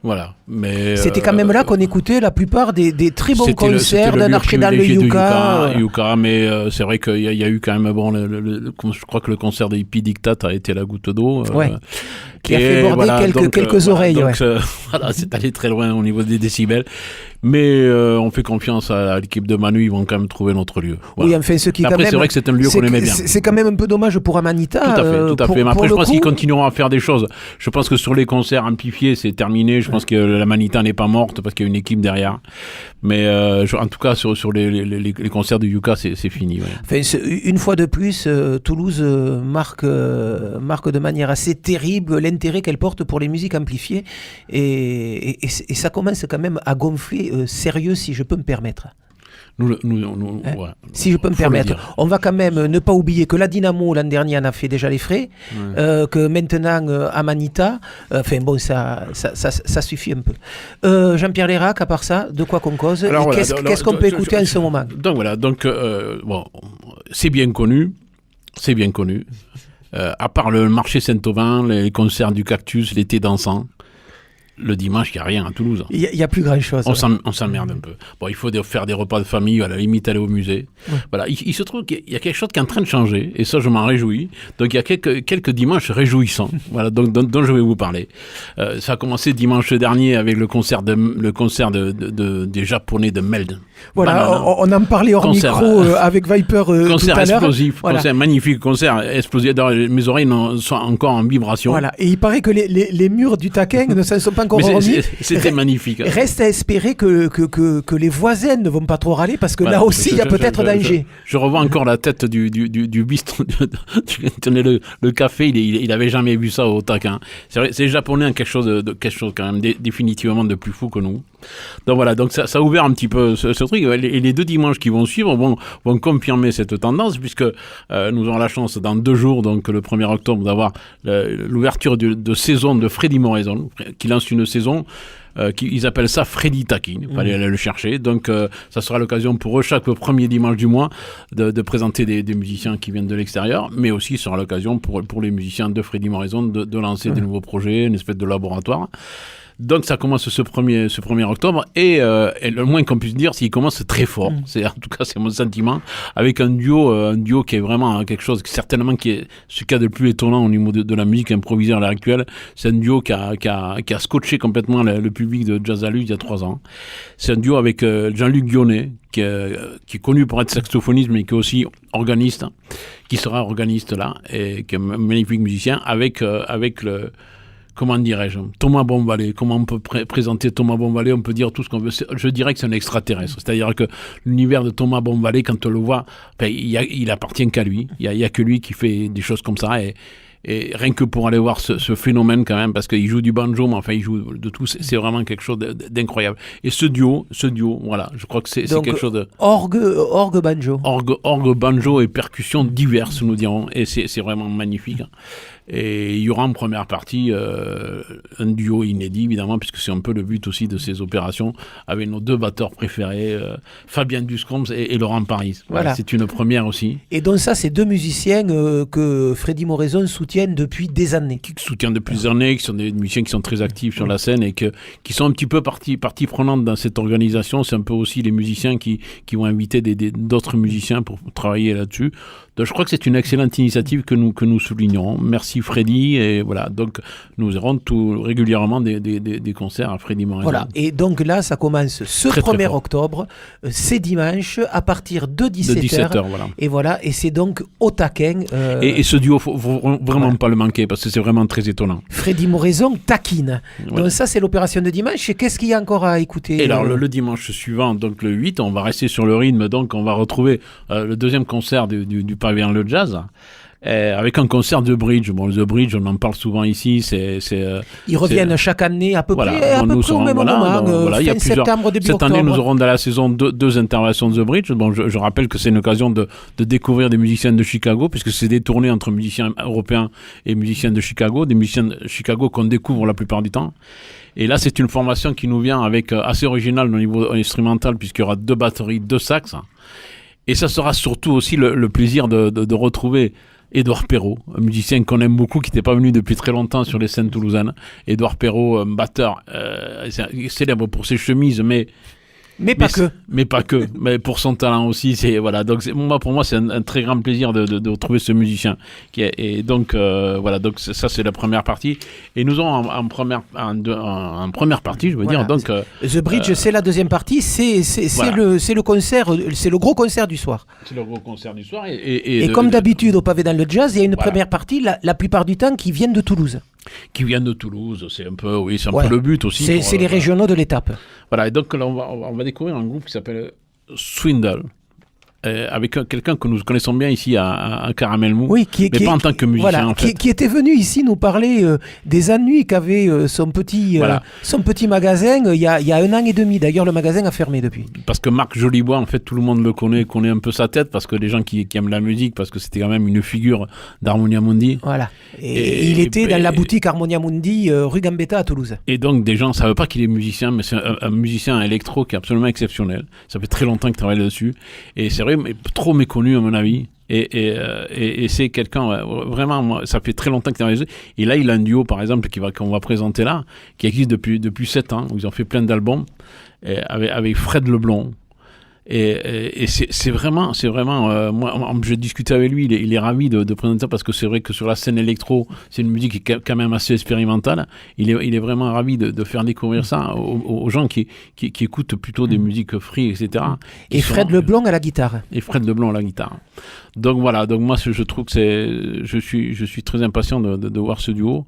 Voilà, mais c'était quand même là qu'on écoutait la plupart des très bons concerts d'un Archidal de Yucca. Mais c'est vrai qu'il y a eu quand même je crois que le concert de Hippie Dictat a été la goutte d'eau. Qui a fait border quelques oreilles. Voilà, c'est allé très loin au niveau des décibels. Mais on fait confiance à l'équipe de Manu, ils vont quand même trouver notre lieu. Voilà. Oui, enfin, ce qui après, quand même, c'est vrai que c'est un lieu qu'on aimait bien. C'est quand même un peu dommage pour Amanita. Tout à fait. Mais après, je pense qu'ils continueront à faire des choses. Je pense que sur les concerts amplifiés, c'est terminé. Je pense que la Manita n'est pas morte parce qu'il y a une équipe derrière. Mais en tout cas, sur les concerts de Yucca, c'est fini. Ouais. Enfin, une fois de plus, Toulouse marque de manière assez terrible l'intérêt qu'elle porte pour les musiques amplifiées. Et ça commence quand même à gonfler sérieux, si je peux me permettre. Si je peux me permettre, on va quand même ne pas oublier que la Dynamo l'an dernier en a fait déjà les frais, que maintenant Amanita, enfin bon, ça suffit un peu. Jean-Pierre Lérac, à part ça, de quoi qu'on cause? Alors, qu'est-ce qu'on peut écouter en ce moment? Donc voilà, bon, c'est bien connu. À part le marché Saint-Aubin, les concerts du Cactus, l'été dansant. Le dimanche, il n'y a rien à Toulouse. Il n'y a plus grand-chose. On s'emmerde un peu. Bon, il faut faire des repas de famille, à la limite aller au musée. Ouais. Voilà. Il se trouve qu'il y a quelque chose qui est en train de changer, et ça, je m'en réjouis. Donc, il y a quelques dimanches réjouissants, voilà, dont je vais vous parler. Ça a commencé dimanche dernier avec le concert des Japonais de Meld. Voilà, on en parlait hors micro avec Viper concert tout à l'heure. Explosif, voilà. Concert magnifique, concert explosif. Mes oreilles sont encore en vibration. Voilà, et il paraît que les murs du Taquin ne s'en sont pas encore remis. C'était magnifique. Reste à espérer que les voisins ne vont pas trop râler, parce que là aussi, il y a peut-être danger. Je revois encore la tête du bistrot. Le café, il avait jamais vu ça au Taquin. C'est vrai, c'est les Japonais ont quelque chose quand même définitivement de plus fou que nous. Donc voilà, donc ça a ouvert un petit peu ce truc. Et les 2 dimanches qui vont suivre vont confirmer cette tendance, puisque nous aurons la chance dans 2 jours, donc le 1er octobre, d'avoir l'ouverture de saison de Freddy Moraison, qui lance une saison. Ils appellent ça Freddy Taquin, il fallait aller le chercher. Donc ça sera l'occasion pour eux, chaque premier dimanche du mois, de présenter des musiciens qui viennent de l'extérieur, mais aussi sera l'occasion pour les musiciens de Freddy Moraison de lancer des nouveaux projets, une espèce de laboratoire. Donc ça commence ce 1er octobre et le moins qu'on puisse dire, c'est qu'il commence très fort. En tout cas, c'est mon sentiment, avec un duo qui est vraiment quelque chose certainement qui est ce qu'il y a de plus étonnant au niveau de la musique improvisée à l'heure actuelle. C'est un duo qui a scotché complètement le public de Jazz à Luz il y a 3 ans. C'est un duo avec Jean-Luc Guionnet, qui est connu pour être saxophoniste, mais qui est aussi organiste, qui sera organiste là, et qui est un magnifique musicien, avec le... Comment dirais-je, Thomas Bonvalet. Comment on peut présenter Thomas Bonvalet? On peut dire tout ce qu'on veut. Je dirais que c'est un extraterrestre. C'est-à-dire que l'univers de Thomas Bonvalet, quand on le voit, il appartient qu'à lui. Il y a que lui qui fait des choses comme ça. Et rien que pour aller voir ce phénomène quand même, parce qu'il joue du banjo, mais enfin il joue de tout, c'est vraiment quelque chose d'incroyable. Et ce duo, voilà, je crois que c'est quelque chose de... Orgue banjo. Orgue banjo et percussions diverses, nous dirons. Et c'est vraiment magnifique. Et il y aura en première partie un duo inédit, évidemment, puisque c'est un peu le but aussi de ces opérations, avec nos 2 batteurs préférés, Fabien Duscombs et Laurent Paris. Voilà. C'est une première aussi. Et donc ça, c'est 2 musiciens que Freddy Moraison soutient depuis des années. Qui soutiennent depuis des années, qui sont des musiciens qui sont très actifs sur la scène et qui sont un petit peu partie prenante dans cette organisation. C'est un peu aussi les musiciens qui vont inviter d'autres musiciens pour travailler là-dessus. Donc je crois que c'est une excellente initiative que nous soulignerons. Merci Freddy, et voilà, donc nous aurons régulièrement des concerts à Freddy Moraison. Voilà, et donc là ça commence ce 1er octobre, c'est dimanche à partir de 17h. Voilà. Et voilà, et c'est donc au Taquin. Et ce duo, faut vraiment pas le manquer, parce que c'est vraiment très étonnant. Freddy Moraison taquine. Voilà. Donc ça c'est l'opération de dimanche, et qu'est-ce qu'il y a encore à écouter? Et alors le dimanche suivant, donc le 8, on va rester sur le rythme, donc on va retrouver le 2e concert du Pavillon Le Jazz, avec un concert de bridge. Bon, The Bridge, on en parle souvent ici. Ils reviennent chaque année à peu voilà, près, à peu près au même moment. Il y a fin septembre, début cette octobre. année, nous aurons dans la saison deux interventions de The Bridge. Bon, je rappelle que c'est une occasion de découvrir des musiciens de Chicago, puisque c'est des tournées entre musiciens européens et musiciens de Chicago, des musiciens de Chicago qu'on découvre la plupart du temps. Et là, c'est une formation qui nous vient avec assez originale au niveau instrumental, puisqu'il y aura 2 batteries, 2 sax. Et ça sera surtout aussi le plaisir de retrouver Édouard Perrault, un musicien qu'on aime beaucoup, qui n'était pas venu depuis très longtemps sur les scènes toulousaines. Édouard Perrault, batteur, célèbre pour ses chemises, mais pas que. Mais pour son talent aussi, donc pour moi c'est un très grand plaisir de retrouver ce musicien. Donc ça c'est la première partie. Et nous aurons en première partie, je veux dire. Donc The Bridge, c'est la deuxième partie. C'est le concert, c'est le gros concert du soir. C'est le gros concert du soir. Et comme d'habitude au Pavé dans le Jazz, il y a une première partie, la plupart du temps, qui viennent de Toulouse. Qui viennent de Toulouse, c'est un peu le but aussi. C'est les régionaux de l'étape. Voilà, et donc là, on va découvrir un groupe qui s'appelle Swindle, avec quelqu'un que nous connaissons bien ici à Caramel Mou, mais pas en tant que musicien. Voilà, en fait. qui était venu ici nous parler des ennuis qu'avait son petit magasin il y a 1 an et demi. D'ailleurs, le magasin a fermé depuis. Parce que Marc Jolibois, en fait, tout le monde le connaît un peu sa tête, parce que les gens qui aiment la musique, parce que c'était quand même une figure d'Harmonia Mundi. Voilà. Et il était dans la boutique Harmonia Mundi, rue Gambetta à Toulouse. Et donc, des gens ne savent pas qu'il est musicien, mais c'est un musicien électro qui est absolument exceptionnel. Ça fait très longtemps qu'il travaille là-dessus. Et c'est vrai, mais trop méconnu à mon avis. Et c'est quelqu'un, vraiment, moi, ça fait très longtemps qu'il travaille là-dessus. Et là, il a un duo, par exemple, qu'on va présenter là, qui existe depuis 7 ans, où ils ont fait plein d'albums, avec Fred Leblond. Et c'est vraiment moi j'ai discuté avec lui, il est ravi de présenter ça, parce que c'est vrai que sur la scène électro, c'est une musique qui est quand même assez expérimentale. Il est vraiment ravi de faire découvrir ça aux gens qui écoutent plutôt des musiques free, etc. Et Fred Leblond à la guitare. Donc voilà, donc moi je trouve que je suis très impatient de voir ce duo.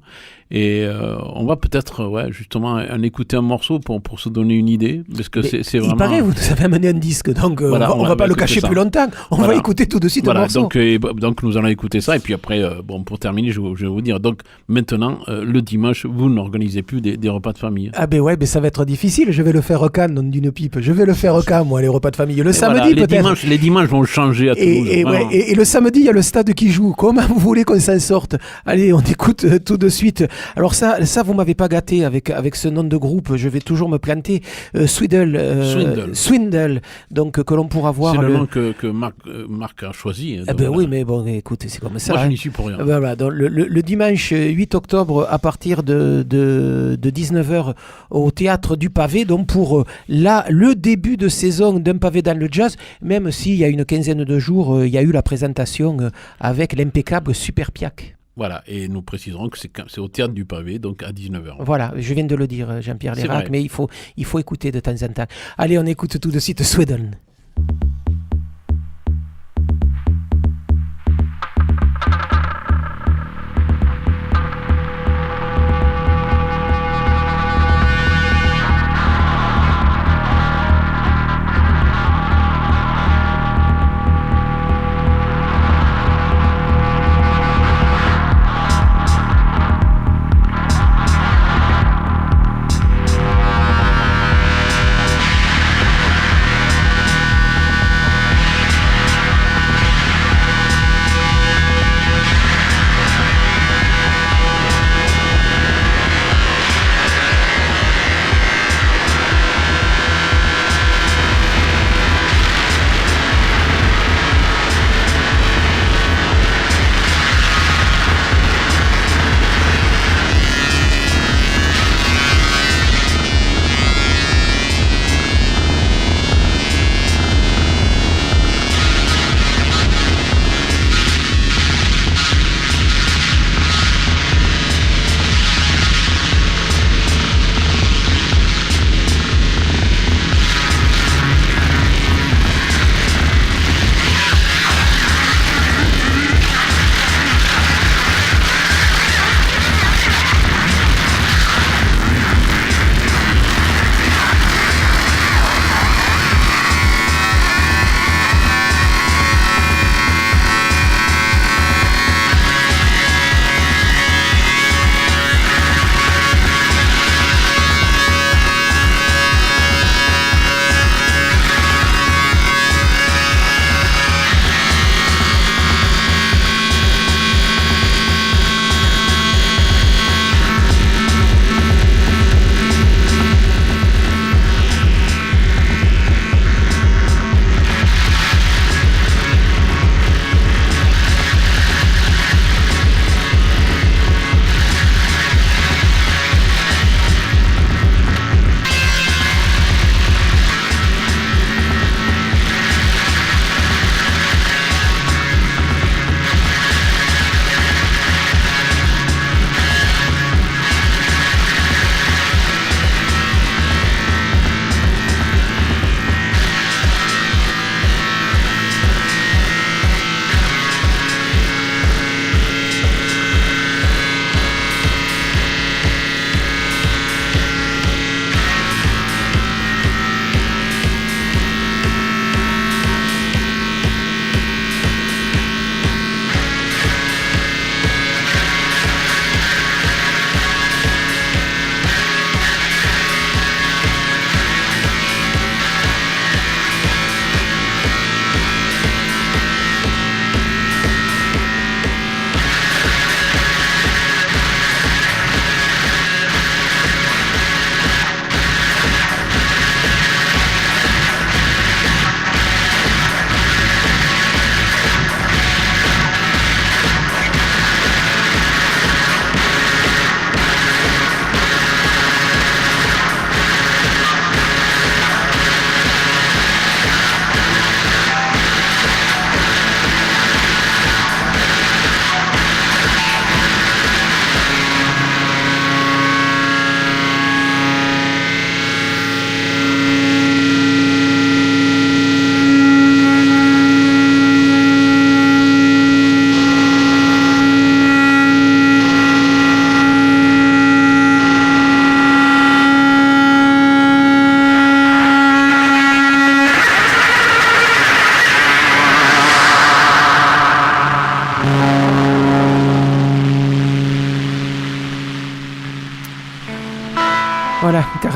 Et on va peut-être justement en écouter un morceau pour se donner une idée, parce que c'est vraiment... Il paraît, vous nous avez amené un disque, donc voilà, on va pas le cacher plus longtemps, on va écouter tout de suite un morceau. Donc nous allons écouter ça, et puis après, pour terminer, je vais vous dire, donc maintenant, le dimanche, vous n'organisez plus des repas de famille. Ah ben ouais, ça va être difficile, je vais le faire au Cannes, d'une pipe, je vais le faire au Cannes, moi, les repas de famille. Le samedi, peut-être... Les dimanches vont changer à Toulouse. Et le samedi, il y a le stade qui joue. Comment vous voulez qu'on s'en sorte? Allez, on écoute tout de suite. Alors ça vous m'avez pas gâté avec ce nom de groupe, je vais toujours me planter. Swindle, donc que l'on pourra voir. C'est le nom que Marc a choisi. Oui, mais bon, écoute, c'est comme ça. Moi, je n'y suis pour rien. Voilà, donc le dimanche 8 octobre, à partir de 19h, au Théâtre du Pavé, donc pour le début de saison d'un Pavé dans le Jazz, même s'il y a une quinzaine de jours, il y a eu la présentation avec l'impeccable Super Piac. Voilà, et nous préciserons que c'est au Théâtre du Pavé, donc à 19h. Voilà, je viens de le dire, Jean-Pierre Lérac, mais il faut écouter de temps en temps. Allez, on écoute tout de suite Swindle.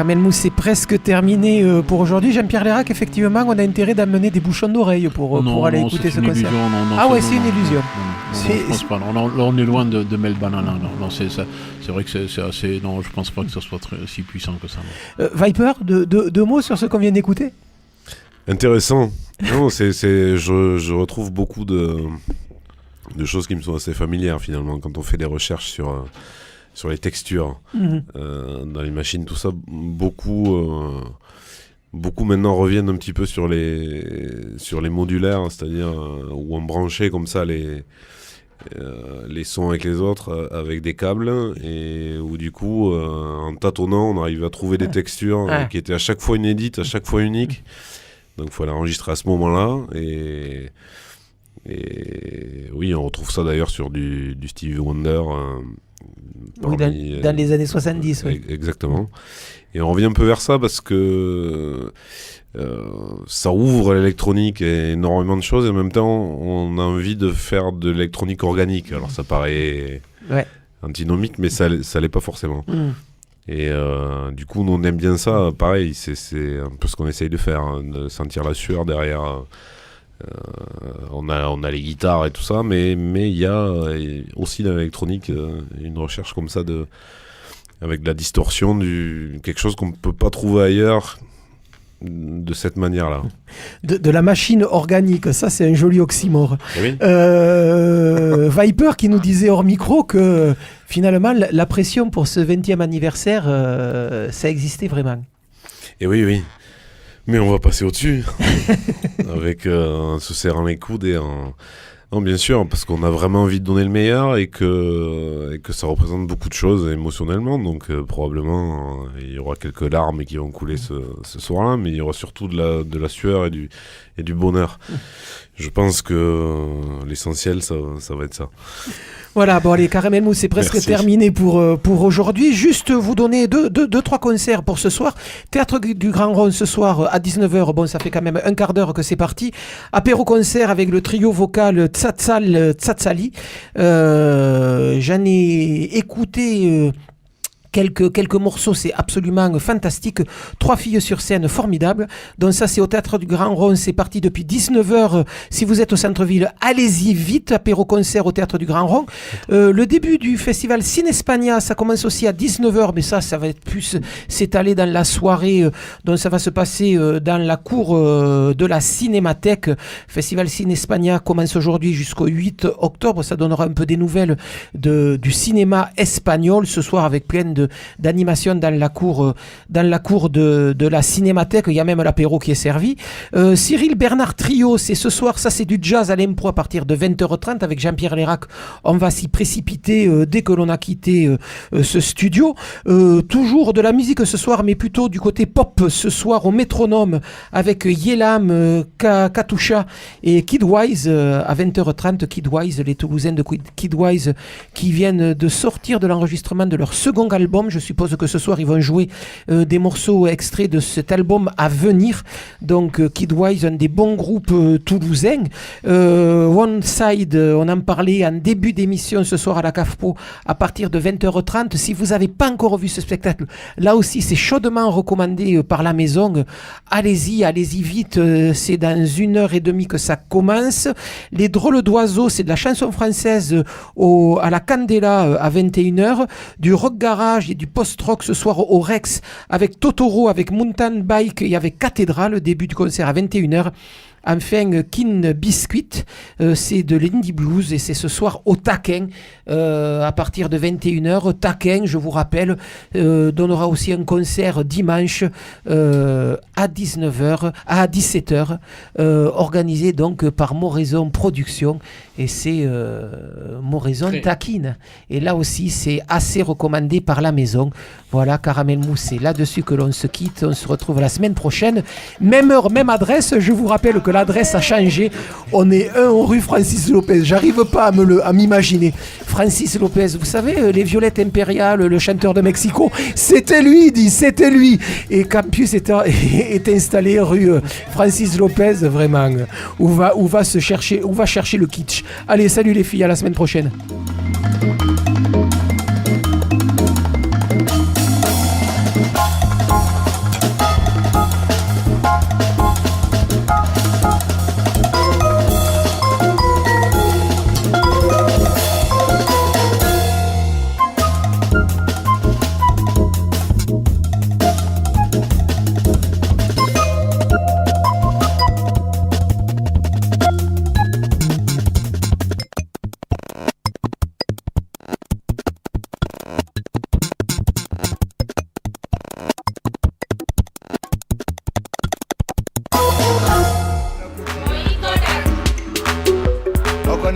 Caramel Mousse, c'est presque terminé pour aujourd'hui. Jean-Pierre Lérac, effectivement, on a intérêt d'amener des bouchons d'oreille pour aller écouter ce concert. C'est une illusion. Je pense pas. Là, on est loin de Melban. Non, c'est ça. C'est vrai que c'est assez. Non, je pense pas que ce soit si puissant que ça. Viper, deux mots sur ce qu'on vient d'écouter. Intéressant. Non, je retrouve beaucoup de choses qui me sont assez familières finalement quand on fait des recherches sur les textures dans les machines, tout ça. Beaucoup maintenant reviennent un petit peu sur les modulaires, c'est-à-dire où on branchait comme ça les sons avec les autres avec des câbles, et où du coup en tâtonnant on arrive à trouver des textures qui étaient à chaque fois inédites, à chaque fois uniques. Donc il faut l'enregistrer à ce moment-là, et oui, on retrouve ça d'ailleurs sur du Stevie Wonder. Dans les années 70. Oui. Exactement. Et on revient un peu vers ça parce que ça ouvre l'électronique et énormément de choses, et en même temps on a envie de faire de l'électronique organique. Alors ça paraît antinomique, mais ça l'est pas forcément. Et du coup, nous, on aime bien ça. Pareil, c'est un peu ce qu'on essaye de faire, de sentir la sueur derrière. On a les guitares et tout ça, mais il y a aussi dans l'électronique une recherche comme ça avec de la distorsion, quelque chose qu'on ne peut pas trouver ailleurs de cette manière-là. De la machine organique, ça c'est un joli oxymore. Oui. Viper qui nous disait hors micro que finalement la pression pour ce 20e anniversaire, ça existait vraiment. Et oui. Mais on va passer au-dessus, avec en se serrant les coudes et en... Non, bien sûr, parce qu'on a vraiment envie de donner le meilleur et que ça représente beaucoup de choses émotionnellement. Donc probablement, il y aura quelques larmes qui vont couler ce soir-là, mais il y aura surtout de la sueur et du bonheur. Je pense que l'essentiel, ça va être ça. Voilà, bon allez, Caramel Mousse, c'est presque terminé pour aujourd'hui. Juste vous donner deux, trois concerts pour ce soir. Théâtre du Grand Rond ce soir à 19h. Bon, ça fait quand même un quart d'heure que c'est parti. Apéro-concert avec le trio vocal Tsatsali. J'en ai écouté... Quelques morceaux, c'est absolument fantastique. 3 filles sur scène, formidables. Donc ça, c'est au Théâtre du Grand Rond. C'est parti depuis 19h. Si vous êtes au centre-ville, allez-y vite. Apéro-concert au Théâtre du Grand Rond. Le début du festival Cinespania, ça commence aussi à 19h. Mais ça va être plus s'étaler dans la soirée. Donc ça va se passer dans la cour de la Cinémathèque. Festival Cinespania commence aujourd'hui jusqu'au 8 octobre. Ça donnera un peu des nouvelles du cinéma espagnol ce soir avec plein d'animation dans la cour de la Cinémathèque. Il y a même l'apéro qui est servi. Cyril Bernard Trio, c'est ce soir, ça c'est du jazz à l'impro à partir de 20h30 avec Jean-Pierre Lérac. On va s'y précipiter dès que l'on a quitté ce studio. Toujours de la musique ce soir, mais plutôt du côté pop ce soir au Métronome avec Yelam, Katusha et Kidwise à 20h30. Kidwise, les Toulousains de Kidwise qui viennent de sortir de l'enregistrement de leur second album. Je suppose que ce soir ils vont jouer des morceaux extraits de cet album à venir. Donc Kidwise, un des bons groupes toulousains. One Side, on en parlait en début d'émission ce soir à la CAFPO à partir de 20h30. Si vous n'avez pas encore vu ce spectacle, là aussi c'est chaudement recommandé par la maison. Allez-y vite, c'est dans 1h30 que ça commence. Les Drôles d'Oiseaux, c'est de la chanson française à la Candela à 21h. Du rock garage et du post-rock ce soir au Rex avec Totoro, avec Mountain Bike et avec Cathédrale. Début du concert à 21h. Enfin, Kin Biscuit, c'est de l'indie blues et c'est ce soir au Taquin à partir de 21h. Taquin, je vous rappelle, donnera aussi un concert dimanche à 17h, organisé donc par Moraison Productions, et c'est Moraison Taquine. Et là aussi, c'est assez recommandé par la maison. Voilà, Caramel Mousse, c'est là-dessus que l'on se quitte. On se retrouve la semaine prochaine. Même heure, même adresse. Je vous rappelle que l'adresse a changé. On est 1 rue Francis Lopez. J'arrive pas à m'imaginer. Francis Lopez, vous savez, les Violettes Impériales, le chanteur de Mexico, c'était lui, c'était lui. Et Campus est installé rue Francis Lopez, vraiment. Où va chercher le kitsch. Allez, salut les filles, à la semaine prochaine.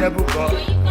Nabucco.